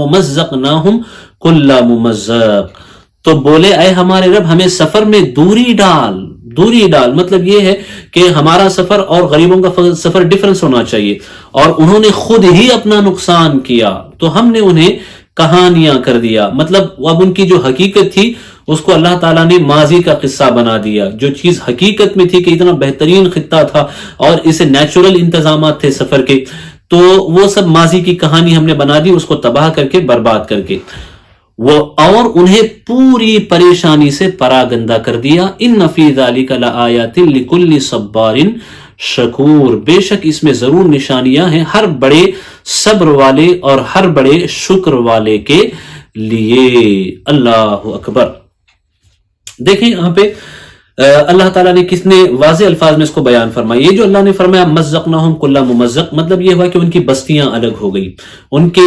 وَمَزَّقْنَاهُمْ كُلَّ مُمَزَّقٍ، تو بولے اے ہمارے رب ہمیں سفر میں دوری ڈال۔ مطلب یہ ہے کہ ہمارا سفر اور غریبوں کا سفر ڈیفرنس ہونا چاہیے، اور انہوں نے خود ہی اپنا نقصان کیا تو ہم نے انہیں کہانیاں کر دیا۔ مطلب اب ان کی جو حقیقت تھی اس کو اللہ تعالیٰ نے ماضی کا قصہ بنا دیا۔ جو چیز حقیقت میں تھی کہ اتنا بہترین خطہ تھا اور اسے نیچرل انتظامات تھے سفر کے، تو وہ سب ماضی کی کہانی ہم نے بنا دی، اس کو تباہ کر کے برباد کر کے، اور انہیں پوری پریشانی سے پراگندہ کر دیا۔ ان فی ذلک لآیات لکل صبار، شکور، بے شک اس میں ضرور نشانیاں ہیں ہر بڑے صبر والے اور ہر بڑے شکر والے کے لیے۔ اللہ اکبر۔ دیکھیں یہاں پہ اللہ تعالیٰ نے کتنے واضح الفاظ میں اس کو بیان فرمایا۔ یہ جو اللہ نے فرمایا مزقناہم کل ممزق، مطلب یہ ہوا کہ ان کی بستیاں الگ ہو گئی، ان کے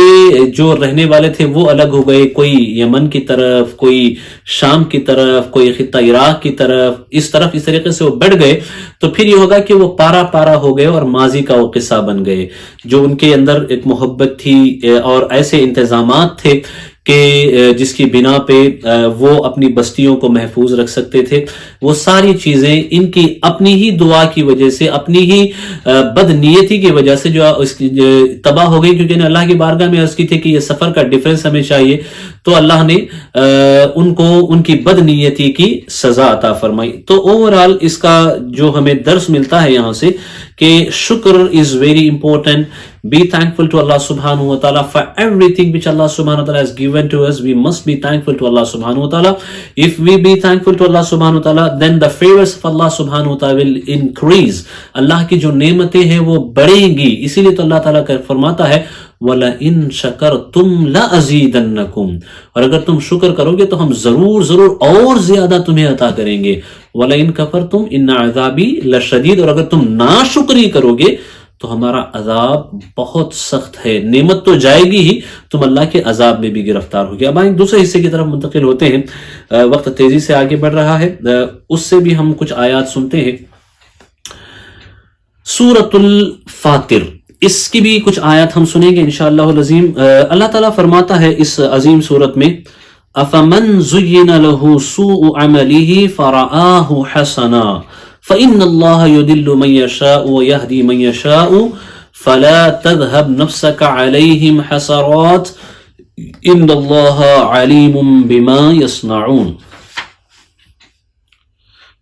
جو رہنے والے تھے وہ الگ ہو گئے، کوئی یمن کی طرف، کوئی شام کی طرف، کوئی خطہ عراق کی طرف، اس طریقے سے وہ بڑھ گئے۔ تو پھر یہ ہوگا کہ وہ پارا پارا ہو گئے اور ماضی کا وہ قصہ بن گئے۔ جو ان کے اندر ایک محبت تھی اور ایسے انتظامات تھے کہ جس کی بنا پہ وہ اپنی بستیوں کو محفوظ رکھ سکتے تھے، وہ ساری چیزیں ان کی اپنی ہی دعا کی وجہ سے، اپنی ہی بد نیتی کی وجہ سے جو تباہ ہو گئی، کیونکہ اللہ کی بارگاہ میں عرض کی تھی کہ یہ سفر کا ڈیفرنس ہمیں چاہیے، تو اللہ نے ان کو ان کی بد نیتی کی سزا عطا فرمائی۔ تو اوورآل اس کا جو ہمیں درس ملتا ہے یہاں سے کہ شکر is very important. Be thankful to Allah subhanahu wa ta'ala for everything which Allah subhanahu wa ta'ala has given to us. We must be thankful to Allah subhanahu wa ta'ala. If we be thankful to Allah subhanahu wa ta'ala, then the favors of Allah subhanahu wa ta'ala will increase. اللہ کی جو نعمتیں ہیں وہ بڑھیں گی، اسی لیے تو اللہ تعالیٰ فرماتا ہے وَلَئِن شَكَرْتُمْ لَأَزِيدَنَّكُمْ، اور اگر تم شکر کرو گے تو ہم ضرور اور زیادہ تمہیں عطا کریں گے۔ وَلَئِن كَفَرْتُمْ إِنَّ عَذَابِي لَشَدِيدٌ، اور اگر تم ناشکری کرو گے تو ہمارا عذاب بہت سخت ہے۔ نعمت تو جائے گی ہی، تم اللہ کے عذاب میں بھی گرفتار ہو گیا۔ اب آئیں دوسرے حصے کی طرف منتقل ہوتے ہیں، وقت تیزی سے آگے بڑھ رہا ہے، اس سے بھی ہم کچھ آیات سنتے ہیں۔ سورۃ الفاطر، اس کی بھی کچھ آیات ہم سنیں گے انشاءاللہ العظیم۔ اللہ تعالیٰ فرماتا ہے اس عظیم سورت میں أَفَمَنْ زُيِّنَ لَهُ سُوءُ عَمَلِهِ فَرَآهُ حَسَنًا فَإِنَّ اللَّهَ يُضِلُّ مَن يَشَاءُ وَيَهْدِي مَن يَشَاءُ فَلَا تَذْهَبْ نَفْسَكَ عَلَيْهِمْ حَسَرَاتٍ إِنَّ اللَّهَ عَلِيمٌ بِمَا يَصْنَعُونَ۔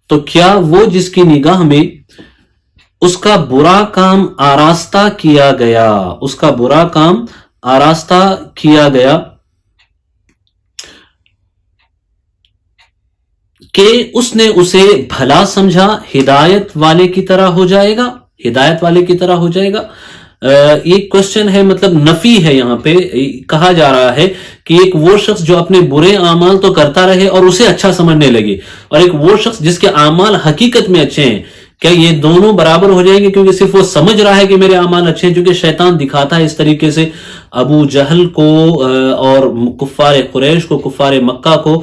تو کیا وہ جس کی نگاہ میں اس کا برا کام آراستہ کیا گیا، اس کا برا کام آراستہ کیا گیا کہ اس نے اسے بھلا سمجھا، ہدایت والے کی طرح ہو جائے گا، ہدایت والے کی طرح ہو جائے گا۔ یہ کوشچن ہے، مطلب نفی ہے، یہاں پہ کہا جا رہا ہے کہ ایک وہ شخص جو اپنے برے اعمال تو کرتا رہے اور اسے اچھا سمجھنے لگے، اور ایک وہ شخص جس کے اعمال حقیقت میں اچھے ہیں، کیا یہ دونوں برابر ہو جائیں گے؟ کیونکہ صرف وہ سمجھ رہا ہے کہ میرے اعمال اچھے ہیں، چونکہ شیطان دکھاتا ہے اس طریقے سے ابو جہل کو اور کفار قریش کو، کفار مکہ کو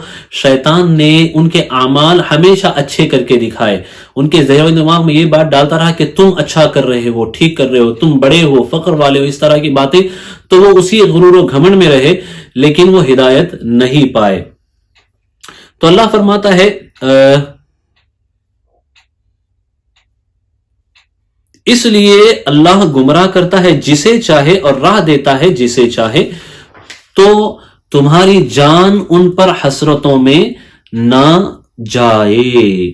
شیطان نے ان کے اعمال ہمیشہ اچھے کر کے دکھائے، ان کے ذہن و دماغ میں یہ بات ڈالتا رہا کہ تم اچھا کر رہے ہو، ٹھیک کر رہے ہو، تم بڑے ہو، فقر والے ہو، اس طرح کی باتیں، تو وہ اسی غرور و گھمنڈ میں رہے لیکن وہ ہدایت نہیں پائے۔ تو اللہ فرماتا ہے اس لیے اللہ گمراہ کرتا ہے جسے چاہے اور راہ دیتا ہے جسے چاہے، تو تمہاری جان ان پر حسرتوں میں نہ جائے۔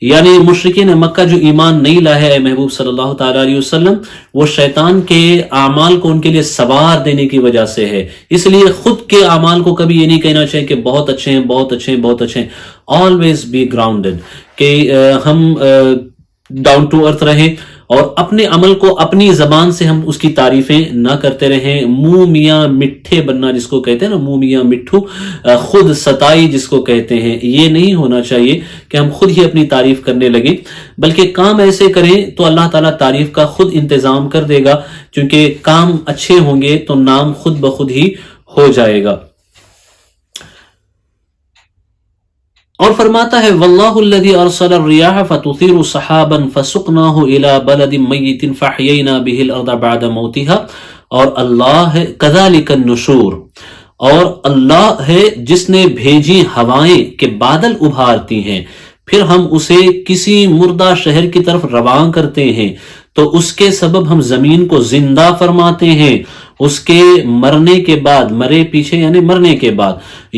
یعنی مشرکین مکہ جو ایمان نہیں لائے اے محبوب صلی اللہ تعالیٰ علیہ وسلم، وہ شیطان کے اعمال کو ان کے لیے سوار دینے کی وجہ سے ہے، اس لیے خود کے اعمال کو کبھی یہ نہیں کہنا چاہیے کہ بہت اچھے ہیں، بہت اچھے ہیں، بہت اچھے ہیں۔ آلویز بی گراؤنڈڈ، کہ ہم ڈاؤن ٹو ارتھ رہیں اور اپنے عمل کو اپنی زبان سے ہم اس کی تعریفیں نہ کرتے رہیں۔ منہ میاں مٹھے بننا جس کو کہتے ہیں نا، منہ میاں مٹھو، خود ستائی جس کو کہتے ہیں، یہ نہیں ہونا چاہیے کہ ہم خود ہی اپنی تعریف کرنے لگیں، بلکہ کام ایسے کریں تو اللہ تعالیٰ تعریف کا خود انتظام کر دے گا، چونکہ کام اچھے ہوں گے تو نام خود بخود ہی ہو جائے گا۔ اور فرماتا ہے واللہ الذی ارسل الریاح فتثیر سحابا فسقناہ الی بلد میت فاحیینا بہ الارض بعد موتها، اور اللہ ہے کذالک النشور، اور اللہ ہے جس نے بھیجی ہوائیں کہ بادل ابھارتی ہیں، پھر ہم اسے کسی مردہ شہر کی طرف رواں کرتے ہیں، تو اس کے سبب ہم زمین کو زندہ فرماتے ہیں اس کے مرنے کے بعد، مرے پیچھے یعنی مرنے کے بعد،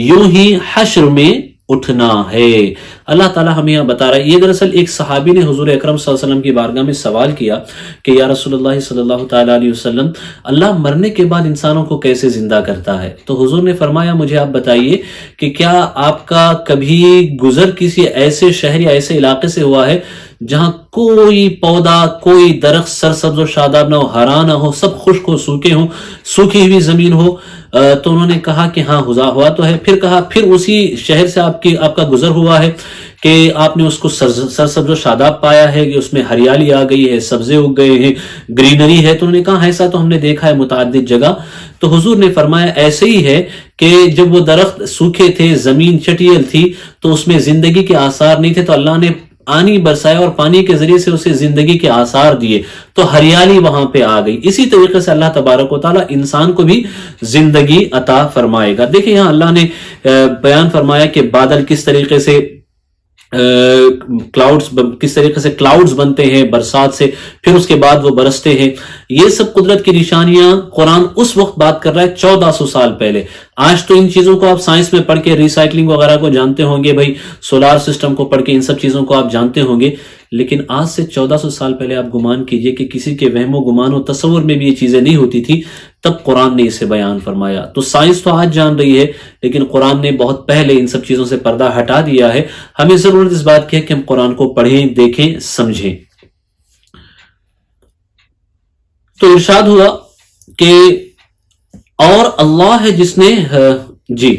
یوں ہی حشر میں اٹھنا ہے۔ اللہ تعالیٰ ہمیں یہاں بتا رہا ہے، یہ دراصل ایک صحابی نے حضور اکرم صلی اللہ علیہ وسلم کی بارگاہ میں سوال کیا کہ یا رسول اللہ صلی اللہ تعالیٰ علیہ وسلم، اللہ مرنے کے بعد انسانوں کو کیسے زندہ کرتا ہے؟ تو حضور نے فرمایا مجھے آپ بتائیے کہ کیا آپ کا کبھی گزر کسی ایسے شہر یا ایسے علاقے سے ہوا ہے جہاں کوئی پودا کوئی درخت سرسبز و شاداب نہ ہو، ہرا نہ ہو، سب خشک ہو، سوکھے ہوں، سوکھی ہوئی زمین ہو. تو انہوں نے کہا کہ ہاں ہوا تو ہے. پھر کہا پھر اسی شہر سے آپ کا گزر ہوا ہے کہ آپ نے اس کو سرسبز و شاداب پایا ہے، کہ اس میں ہریالی آ گئی ہے، سبزے اگ گئے ہیں، گرینری ہے. تو انہوں نے کہا ایسا تو ہم نے دیکھا ہے متعدد جگہ. تو حضور نے فرمایا ایسے ہی ہے کہ جب وہ درخت سوکھے تھے، زمین چٹیل تھی، تو اس میں زندگی کے آثار نہیں تھے، تو اللہ نے پانی برسایا اور پانی کے ذریعے سے اسے زندگی کے آثار دیے، تو ہریالی وہاں پہ آ گئی. اسی طریقے سے اللہ تبارک و تعالیٰ انسان کو بھی زندگی عطا فرمائے گا. دیکھیں یہاں اللہ نے بیان فرمایا کہ بادل کس طریقے سے کس طریقے سے کلاؤڈز بنتے ہیں برسات سے، پھر اس کے بعد وہ برستے ہیں. یہ سب قدرت کی نشانیاں قرآن اس وقت بات کر رہا ہے 1400 سال پہلے. آج تو ان چیزوں کو آپ سائنس میں پڑھ کے ریسائکلنگ وغیرہ کو جانتے ہوں گے، بھائی سولار سسٹم کو پڑھ کے ان سب چیزوں کو آپ جانتے ہوں گے، لیکن آج سے 1400 سال پہلے آپ گمان کیجئے کہ کسی کے وہم و گمان و تصور میں بھی یہ چیزیں نہیں ہوتی تھی، تب قرآن نے اسے بیان فرمایا. تو سائنس تو آج جان رہی ہے، لیکن قرآن نے بہت پہلے ان سب چیزوں سے پردہ ہٹا دیا ہے. ہمیں ضرورت اس بات کی ہے کہ ہم قرآن کو پڑھیں، دیکھیں، سمجھیں. تو ارشاد ہوا کہ اور اللہ ہے جس نے جی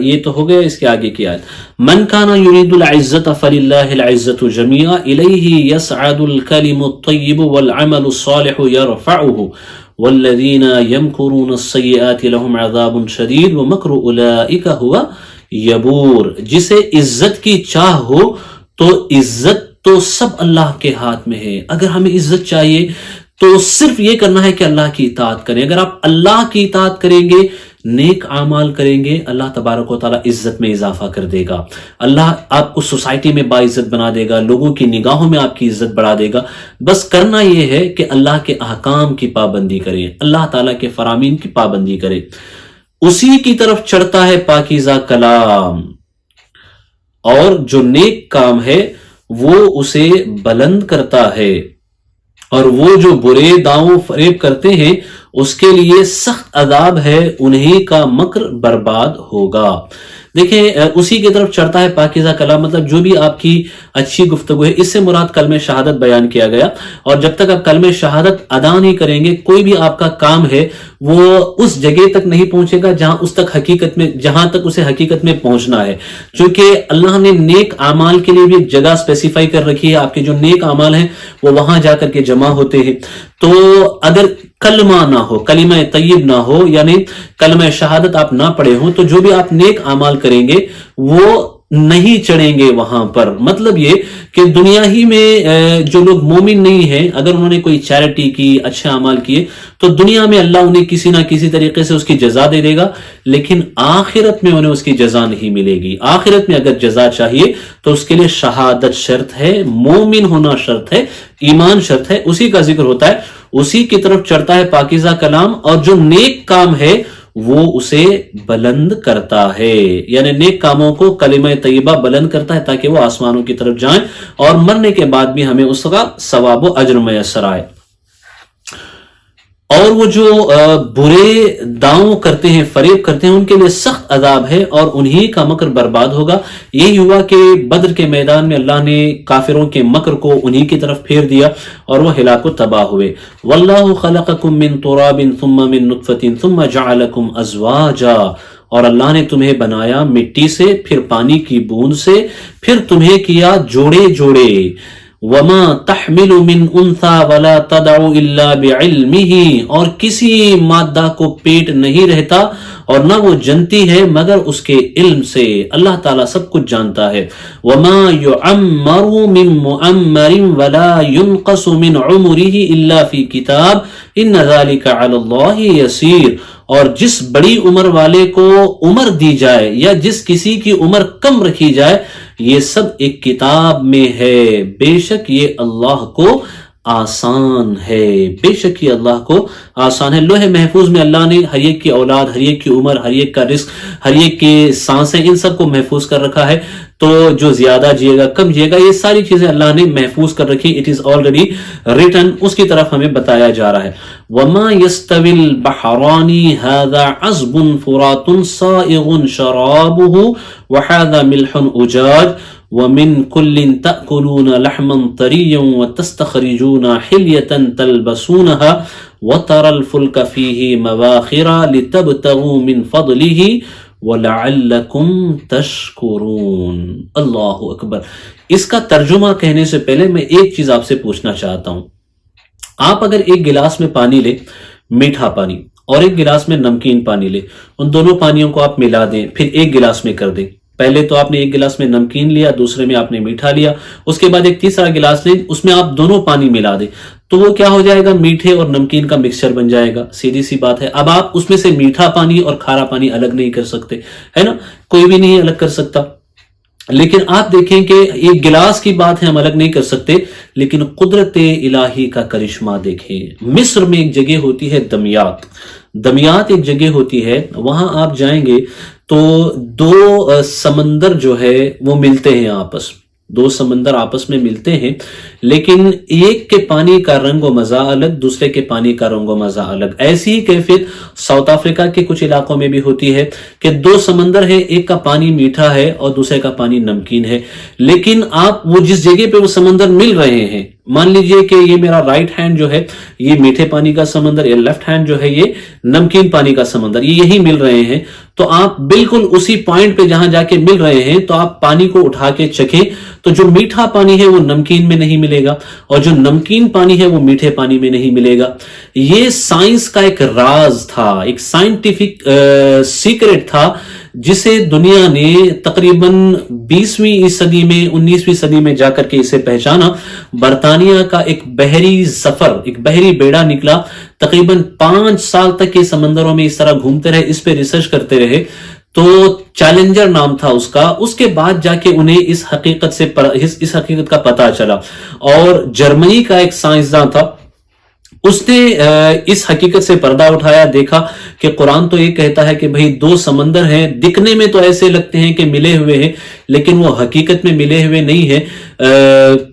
یہ تو ہو گیا. اس کے آگے کی آیت من کان یرید العزت فللہ العزت جميعا الیہ یصعد الکلم الطیب والعمل الصالح یرفعہ والذین یمکرون السیئات لهم عذاب شدید ومکر اولئک هو یبور. جسے عزت کی چاہ ہو تو عزت تو سب اللہ کے ہاتھ میں ہے. اگر ہمیں عزت چاہیے تو صرف یہ کرنا ہے کہ اللہ کی اطاعت کریں. اگر آپ اللہ کی اطاعت کریں گے، نیک اعمال کریں گے، اللہ تبارک و تعالیٰ عزت میں اضافہ کر دے گا. اللہ آپ کو سوسائٹی میں باعزت بنا دے گا، لوگوں کی نگاہوں میں آپ کی عزت بڑھا دے گا. بس کرنا یہ ہے کہ اللہ کے احکام کی پابندی کریں، اللہ تعالیٰ کے فرامین کی پابندی کریں. اسی کی طرف چڑھتا ہے پاکیزہ کلام، اور جو نیک کام ہے وہ اسے بلند کرتا ہے، اور وہ جو برے داؤں فریب کرتے ہیں اس کے لیے سخت عذاب ہے، انہی کا مکر برباد ہوگا. دیکھیں اسی کی طرف چڑھتا ہے پاکیزہ کلام، مطلب جو بھی آپ کی اچھی گفتگو ہے. اس سے مراد کلمہ شہادت بیان کیا گیا. اور جب تک آپ کلمہ شہادت ادا نہیں کریں گے، کوئی بھی آپ کا کام ہے وہ اس جگہ تک نہیں پہنچے گا جہاں تک اسے حقیقت میں پہنچنا ہے. چونکہ اللہ نے نیک اعمال کے لیے بھی ایک جگہ اسپیسیفائی کر رکھی ہے. آپ کے جو نیک اعمال ہیں وہ وہاں جا کر کے جمع ہوتے ہیں. تو اگر کلمہ نہ ہو، کلمہ طیب نہ ہو، یعنی کلمہ شہادت آپ نہ پڑھے ہوں، تو جو بھی آپ نیک اعمال کریں گے وہ نہیں چڑھیں گے وہاں پر. مطلب یہ کہ دنیا ہی میں جو لوگ مومن نہیں ہیں، اگر انہوں نے کوئی چیریٹی کی، اچھے اعمال کیے، تو دنیا میں اللہ انہیں کسی نہ کسی طریقے سے اس کی جزا دے دے گا، لیکن آخرت میں انہیں اس کی جزا نہیں ملے گی. آخرت میں اگر جزا چاہیے تو اس کے لیے شہادت شرط ہے، مومن ہونا شرط ہے، ایمان شرط ہے. اسی کا ذکر ہوتا ہے. اسی کی طرف چڑھتا ہے پاکیزہ کلام، اور جو نیک کام ہے وہ اسے بلند کرتا ہے. یعنی نیک کاموں کو کلمہ طیبہ بلند کرتا ہے تاکہ وہ آسمانوں کی طرف جائیں اور مرنے کے بعد بھی ہمیں اس کا ثواب و اجر میسر آئے. اور وہ جو برے داؤں کرتے ہیں، فریب کرتے ہیں، ان کے لیے سخت عذاب ہے اور انہی کا مکر برباد ہوگا. یہی ہوا کہ بدر کے میدان میں اللہ نے کافروں کے مکر کو انہی کی طرف پھیر دیا اور وہ ہلاک و تباہ ہوئے. واللہ خلقکم من تراب ثم من نطفۃ ثم جعلکم ازواجا. اور اللہ نے تمہیں بنایا مٹی سے، پھر پانی کی بوند سے، پھر تمہیں کیا جوڑے جوڑے. وما تحمل من انثى ولا تدع الا بعلمه. اور کسی مادہ کو پیٹ نہیں رہتا اور نہ وہ جنتی ہے مگر اس کے علم سے. اللہ تعالیٰ سب کچھ جانتا ہے. وما يعمر من معمر ولا ينقص من عمره الا في كتاب ان ذلك على الله يسير. اور جس بڑی عمر والے کو عمر دی جائے یا جس کسی کی عمر کم رکھی جائے، یہ سب ایک کتاب میں ہے. بے شک یہ اللہ کو آسان ہے، بے شک یہ اللہ کو آسان ہے. لوح محفوظ میں اللہ نے ہر ایک کی اولاد، ہر ایک کی عمر، ہر ایک کا رزق، ہر ایک کی سانسیں، ان سب کو محفوظ کر رکھا ہے. تو جو زیادہ جیے گا، کم جیے گا، یہ ساری چیزیں اللہ نے محفوظ کر رکھی. It is already written. اس کی طرف ہمیں بتایا جا رہا ہے. وَمَا يَسْتَوِي الْبَحْرَانِ هَذَا عَذْبٌ فُرَاتٌ صَائِغٌ شَرَابُهُ وَهَذَا مِلْحٌ أُجَاجٌ وَمِن كُلٍّ تَأْكُلُونَ لَحْمًا طَرِيًّا وَتَسْتَخْرِجُونَ حِلْيَةً تَلْبَسُونَهَا وَتَرَى الْفُلْكَ فِيهِ مَوَاخِرَ لِتَبْتَغُوا مِن فَضْلِهِ وَلَعَلَّكُمْ تَشْكُرُونَ۔ اللہ اکبر۔ اس کا ترجمہ کہنے سے پہلے میں ایک چیز آپ سے پوچھنا چاہتا ہوں۔ آپ اگر ایک گلاس میں پانی لیں، میٹھا پانی، اور ایک گلاس میں نمکین پانی لیں، ان دونوں پانیوں کو آپ ملا دیں، پھر ایک گلاس میں کر دیں۔ پہلے تو آپ نے ایک گلاس میں نمکین لیا، دوسرے میں آپ نے میٹھا لیا، اس کے بعد ایک تیسرا گلاس لیں، اس میں آپ دونوں پانی ملا دیں، تو وہ کیا ہو جائے گا؟ میٹھے اور نمکین کا مکسچر بن جائے گا۔ سیدھی سی بات ہے۔ اب آپ اس میں سے میٹھا پانی اور کھارا پانی الگ نہیں کر سکتے، ہے نا؟ کوئی بھی نہیں الگ کر سکتا۔ لیکن آپ دیکھیں کہ ایک گلاس کی بات ہے، ہم الگ نہیں کر سکتے، لیکن قدرت الہی کا کرشمہ دیکھیں۔ مصر میں ایک جگہ ہوتی ہے دمیات ایک جگہ ہوتی ہے، وہاں آپ جائیں گے تو دو سمندر جو ہے وہ ملتے ہیں آپس، دو سمندر آپس میں ملتے ہیں، لیکن ایک کے پانی کا رنگ و مزہ الگ، دوسرے کے پانی کا رنگ و مزہ الگ۔ ایسی ہی کیفیت ساؤتھ افریقہ کے کچھ علاقوں میں بھی ہوتی ہے کہ دو سمندر ہے، ایک کا پانی میٹھا ہے اور دوسرے کا پانی نمکین ہے، لیکن آپ وہ جس جگہ پہ وہ سمندر مل رہے ہیں، مان لیجئے کہ یہ میرا رائٹ ہینڈ جو ہے یہ میٹھے پانی کا سمندر، یا لیفٹ ہینڈ جو ہے یہ نمکین پانی کا سمندر، یہ یہی مل رہے ہیں، تو آپ بالکل اسی پوائنٹ پہ جہاں جا کے مل رہے ہیں تو آپ پانی کو اٹھا کے چکھیں تو جو میٹھا پانی ہے وہ نمکین میں نہیں ملے گا، اور جو نمکین پانی ہے وہ میٹھے پانی میں نہیں ملے گا۔ یہ سائنس کا ایک راز تھا، ایک سائنٹیفک سیکرٹ تھا، جسے دنیا نے تقریباً 20ویں صدی میں 19ویں صدی میں جا کر کے اسے پہچانا۔ برطانیہ کا ایک بحری سفر، ایک بحری بیڑا نکلا، تقریباً 5 سال تک یہ سمندروں میں اس طرح گھومتے رہے، اس پہ ریسرچ کرتے رہے، تو چیلنجر نام تھا اس کا۔ اس کے بعد جا کے انہیں اس حقیقت کا پتہ چلا، اور جرمنی کا ایک سائنسداں تھا، اس نے اس حقیقت سے پردہ اٹھایا، دیکھا کہ قرآن تو یہ کہتا ہے کہ بھئی دو سمندر ہیں، دکھنے میں تو ایسے لگتے ہیں کہ ملے ہوئے ہیں، لیکن وہ حقیقت میں ملے ہوئے نہیں ہیں۔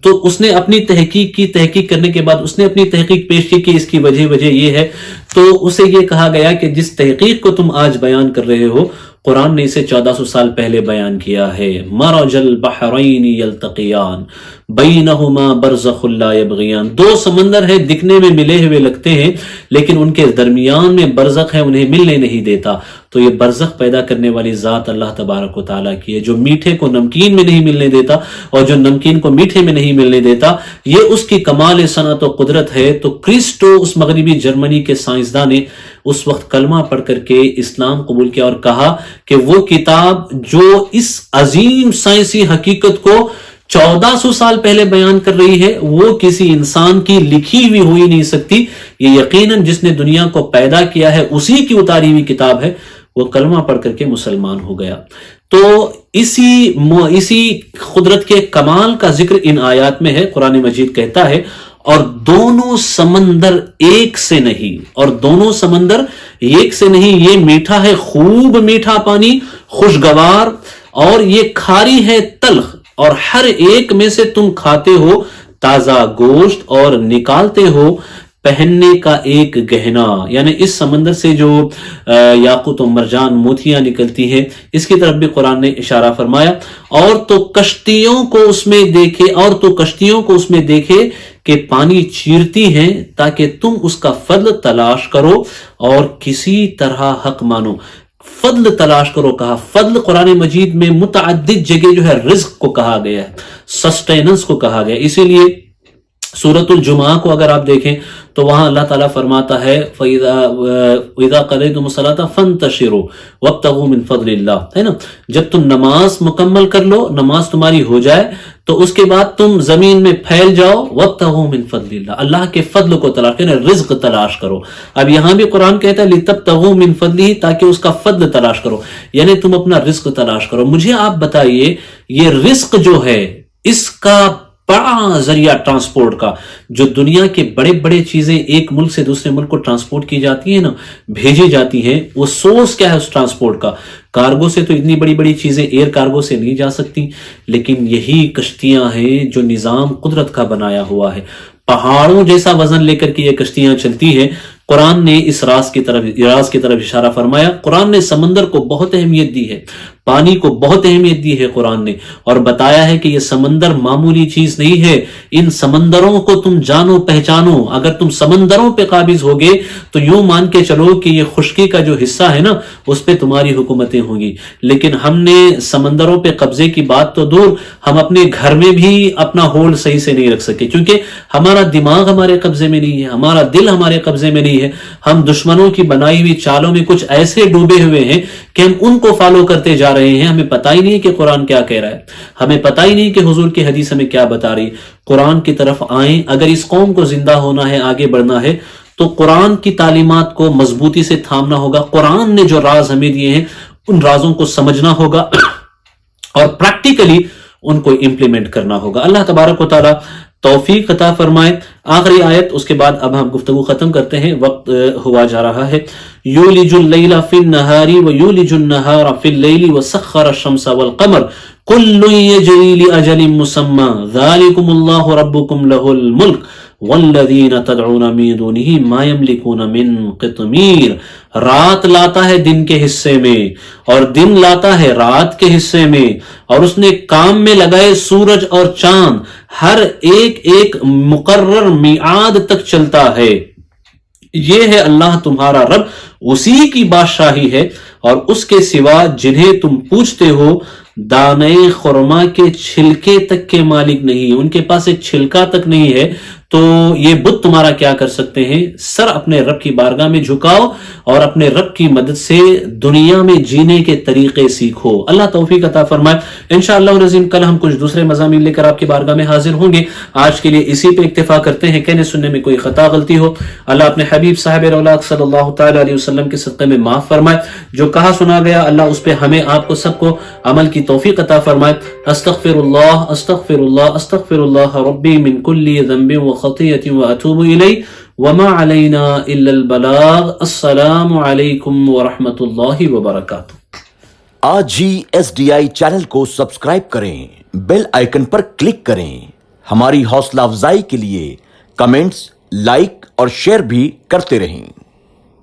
تو اس نے اپنی تحقیق کرنے کے بعد اس نے اپنی تحقیق پیش کی کہ اس کی وجہ یہ ہے، تو اسے یہ کہا گیا کہ جس تحقیق کو تم آج بیان کر رہے ہو، قرآن نے اسے 1400 سال پہلے بیان کیا ہے۔ مرج البحرین یلتقیان بینہما برزخ لا یبغیان۔ دو سمندر ہیں، دکھنے میں ملے ہوئے لگتے ہیں، لیکن ان کے درمیان میں برزخ ہے، انہیں ملنے نہیں دیتا۔ تو یہ برزخ پیدا کرنے والی ذات اللہ تبارک و تعالیٰ کی ہے، جو میٹھے کو نمکین میں نہیں ملنے دیتا اور جو نمکین کو میٹھے میں نہیں ملنے دیتا، یہ اس کی کمال صنعت و قدرت ہے۔ تو کرسٹو، اس مغربی جرمنی کے سائنسداں نے اس وقت کلمہ پڑھ کر کے اسلام قبول کیا، اور کہا کہ وہ کتاب جو اس عظیم سائنسی حقیقت کو 1400 سال پہلے بیان کر رہی ہے، وہ کسی انسان کی لکھی ہوئی ہوئی نہیں سکتی، یہ یقیناً جس نے دنیا کو پیدا کیا ہے اسی کی اتاری ہوئی کتاب ہے۔ وہ کلمہ پڑھ کر کے مسلمان ہو گیا۔ تو اسی قدرت کے کمال کا ذکر ان آیات میں ہے۔ قرآن مجید کہتا ہے اور دونوں سمندر ایک سے نہیں، اور دونوں سمندر ایک سے نہیں، یہ میٹھا ہے خوب میٹھا پانی خوشگوار، اور یہ کھاری ہے تلخ، اور ہر ایک میں سے تم کھاتے ہو تازہ گوشت اور نکالتے ہو پہننے کا ایک گہنا۔ یعنی اس سمندر سے جو یاقوت و مرجان موتیاں نکلتی ہیں، اس کی طرف بھی قرآن نے اشارہ فرمایا۔ اور تو کشتیوں کو اس میں دیکھے کہ پانی چیرتی ہیں، تاکہ تم اس کا فضل تلاش کرو اور کسی طرح حق مانو۔ فضل تلاش کرو کہا، فضل قرآن مجید میں متعدد جگہ جو ہے رزق کو کہا گیا ہے، سسٹیننس کو کہا گیا۔ اسی لیے سورۃ الجمعہ کو اگر آپ دیکھیں تو وہاں اللہ تعالیٰ فرماتا ہے وَإِذَا قَضَيْتُمُ الصَّلَاةَ فَانتَشِرُوا وَابْتَغُوا مِن فَضْلِ اللَّهِ، ہے نا؟ جب تم نماز مکمل کر لو، نماز تمہاری ہو جائے، تو اس کے بعد تم زمین میں پھیل جاؤ، وَابْتَغُوا مِن فَضْلِ اللَّهِ، اللہ کے فضل کو تلاش کرو، رزق تلاش کرو۔ اب یہاں بھی قرآن کہتا ہے لِتَبْتَغُوا مِن فَضْلِهِ، تاکہ اس کا فضل تلاش کرو، یعنی تم اپنا رزق تلاش کرو۔ مجھے آپ بتائیے، یہ رزق جو ہے، اس کا بڑا ذریعہ ٹرانسپورٹ کا، جو دنیا کے بڑے بڑے چیزیں ایک ملک سے دوسرے ملک کو ٹرانسپورٹ کی جاتی ہیں نا، بھیجی جاتی ہیں، وہ سورس کیا ہے اس ٹرانسپورٹ کا؟ کارگو سے تو اتنی بڑی بڑی چیزیں ایئر کارگو سے نہیں جا سکتی، لیکن یہی کشتیاں ہیں جو نظام قدرت کا بنایا ہوا ہے۔ پہاڑوں جیسا وزن لے کر کے یہ کشتیاں چلتی ہیں۔ قرآن نے اس راز کی طرف اشارہ فرمایا۔ قرآن نے سمندر کو بہت اہمیت دی ہے، پانی کو بہت اہمیت دی ہے قرآن نے، اور بتایا ہے کہ یہ سمندر معمولی چیز نہیں ہے، ان سمندروں کو تم جانو پہچانو۔ اگر تم سمندروں پہ قابض ہوگے تو یوں مان کے چلو کہ یہ خشکی کا جو حصہ ہے نا اس پہ تمہاری حکومتیں ہوں گی۔ لیکن ہم نے سمندروں پہ قبضے کی بات تو دور، ہم اپنے گھر میں بھی اپنا ہولڈ صحیح سے نہیں رکھ سکے، کیونکہ ہمارا دماغ ہمارے قبضے میں نہیں ہے، ہمارا دل ہمارے قبضے میں نہیں ہے۔ ہم دشمنوں کی بنائی ہوئی چالوں میں کچھ ایسے ڈوبے ہوئے ہیں کہ ہم ان کو فالو کرتے جا رہے ہیں، ہمیں پتہ ہی نہیں کہ قرآن کیا کہہ رہا ہے، ہمیں پتہ ہی نہیں کہ حضور کی حدیث ہمیں کیا بتا رہی۔ قرآن کی طرف آئیں، اگر اس قوم کو زندہ ہونا ہے، آگے بڑھنا ہے، تو قرآن کی تعلیمات کو مضبوطی سے تھامنا ہوگا۔ قرآن نے جو راز ہمیں دیے ہیں ان رازوں کو سمجھنا ہوگا اور پریکٹیکلی ان کو امپلیمنٹ کرنا ہوگا۔ اللہ تبارک و تعالی توفیق عطا فرمائے۔ آخری آیت، اس کے بعد اب ہم گفتگو ختم کرتے ہیں، وقت ہوا جا رہا ہے۔ یولج اللیل فی النہار ویولج النہار فی اللیل وسخر الشمس والقمر کل یجری لاجل مسمی ذالکم اللہ ربکم لہ الملک والذین تدعون من دونہ ما یملکون من قطمیر۔ رات لاتا ہے دن کے حصے میں اور دن لاتا ہے رات کے حصے میں، اور اس نے کام میں لگائے سورج اور چاند، ہر ایک ایک مقرر میعاد تک چلتا ہے۔ یہ ہے اللہ تمہارا رب، اسی کی بادشاہی ہے، اور اس کے سوا جنہیں تم پوچھتے ہو دانے خرما کے چھلکے تک کے مالک نہیں، ان کے پاس ایک چھلکا تک نہیں ہے، تو یہ بت تمہارا کیا کر سکتے ہیں؟ سر اپنے رب کی بارگاہ میں جھکاؤ اور اپنے رب کی مدد سے دنیا میں جینے کے طریقے سیکھو۔ اللہ توفیق عطا فرمائے۔ انشاءاللہ العظیم کل ہم کچھ دوسرے مضامین لے کر آپ کی بارگاہ میں حاضر ہوں گے۔ آج کے لیے اسی پہ اکتفا کرتے ہیں، کہنے سننے میں کوئی خطا غلطی ہو اللہ اپنے حبیب صاحب رولاد صلی اللہ تعالی علیہ وسلم کے صدقے میں معاف فرمائے، جو کہا سنا گیا اللہ اس پہ ہمیں آپ کو سب کو عمل کی توفیق عطا فرمائے۔ استغفر اللہ استغفر اللہ استغفر اللہ ربی من کل ذنب وخطیۃ واتوب الیہ وما علینا الا البلاغ۔ السلام علیکم ورحمۃ اللہ وبرکاتہ۔ آج ہی SDI چینل کو سبسکرائب کریں، بیل آئیکن پر کلک کریں۔ ہماری حوصلہ افزائی کے لیے کمنٹس، لائک اور شیئر بھی کرتے رہیں۔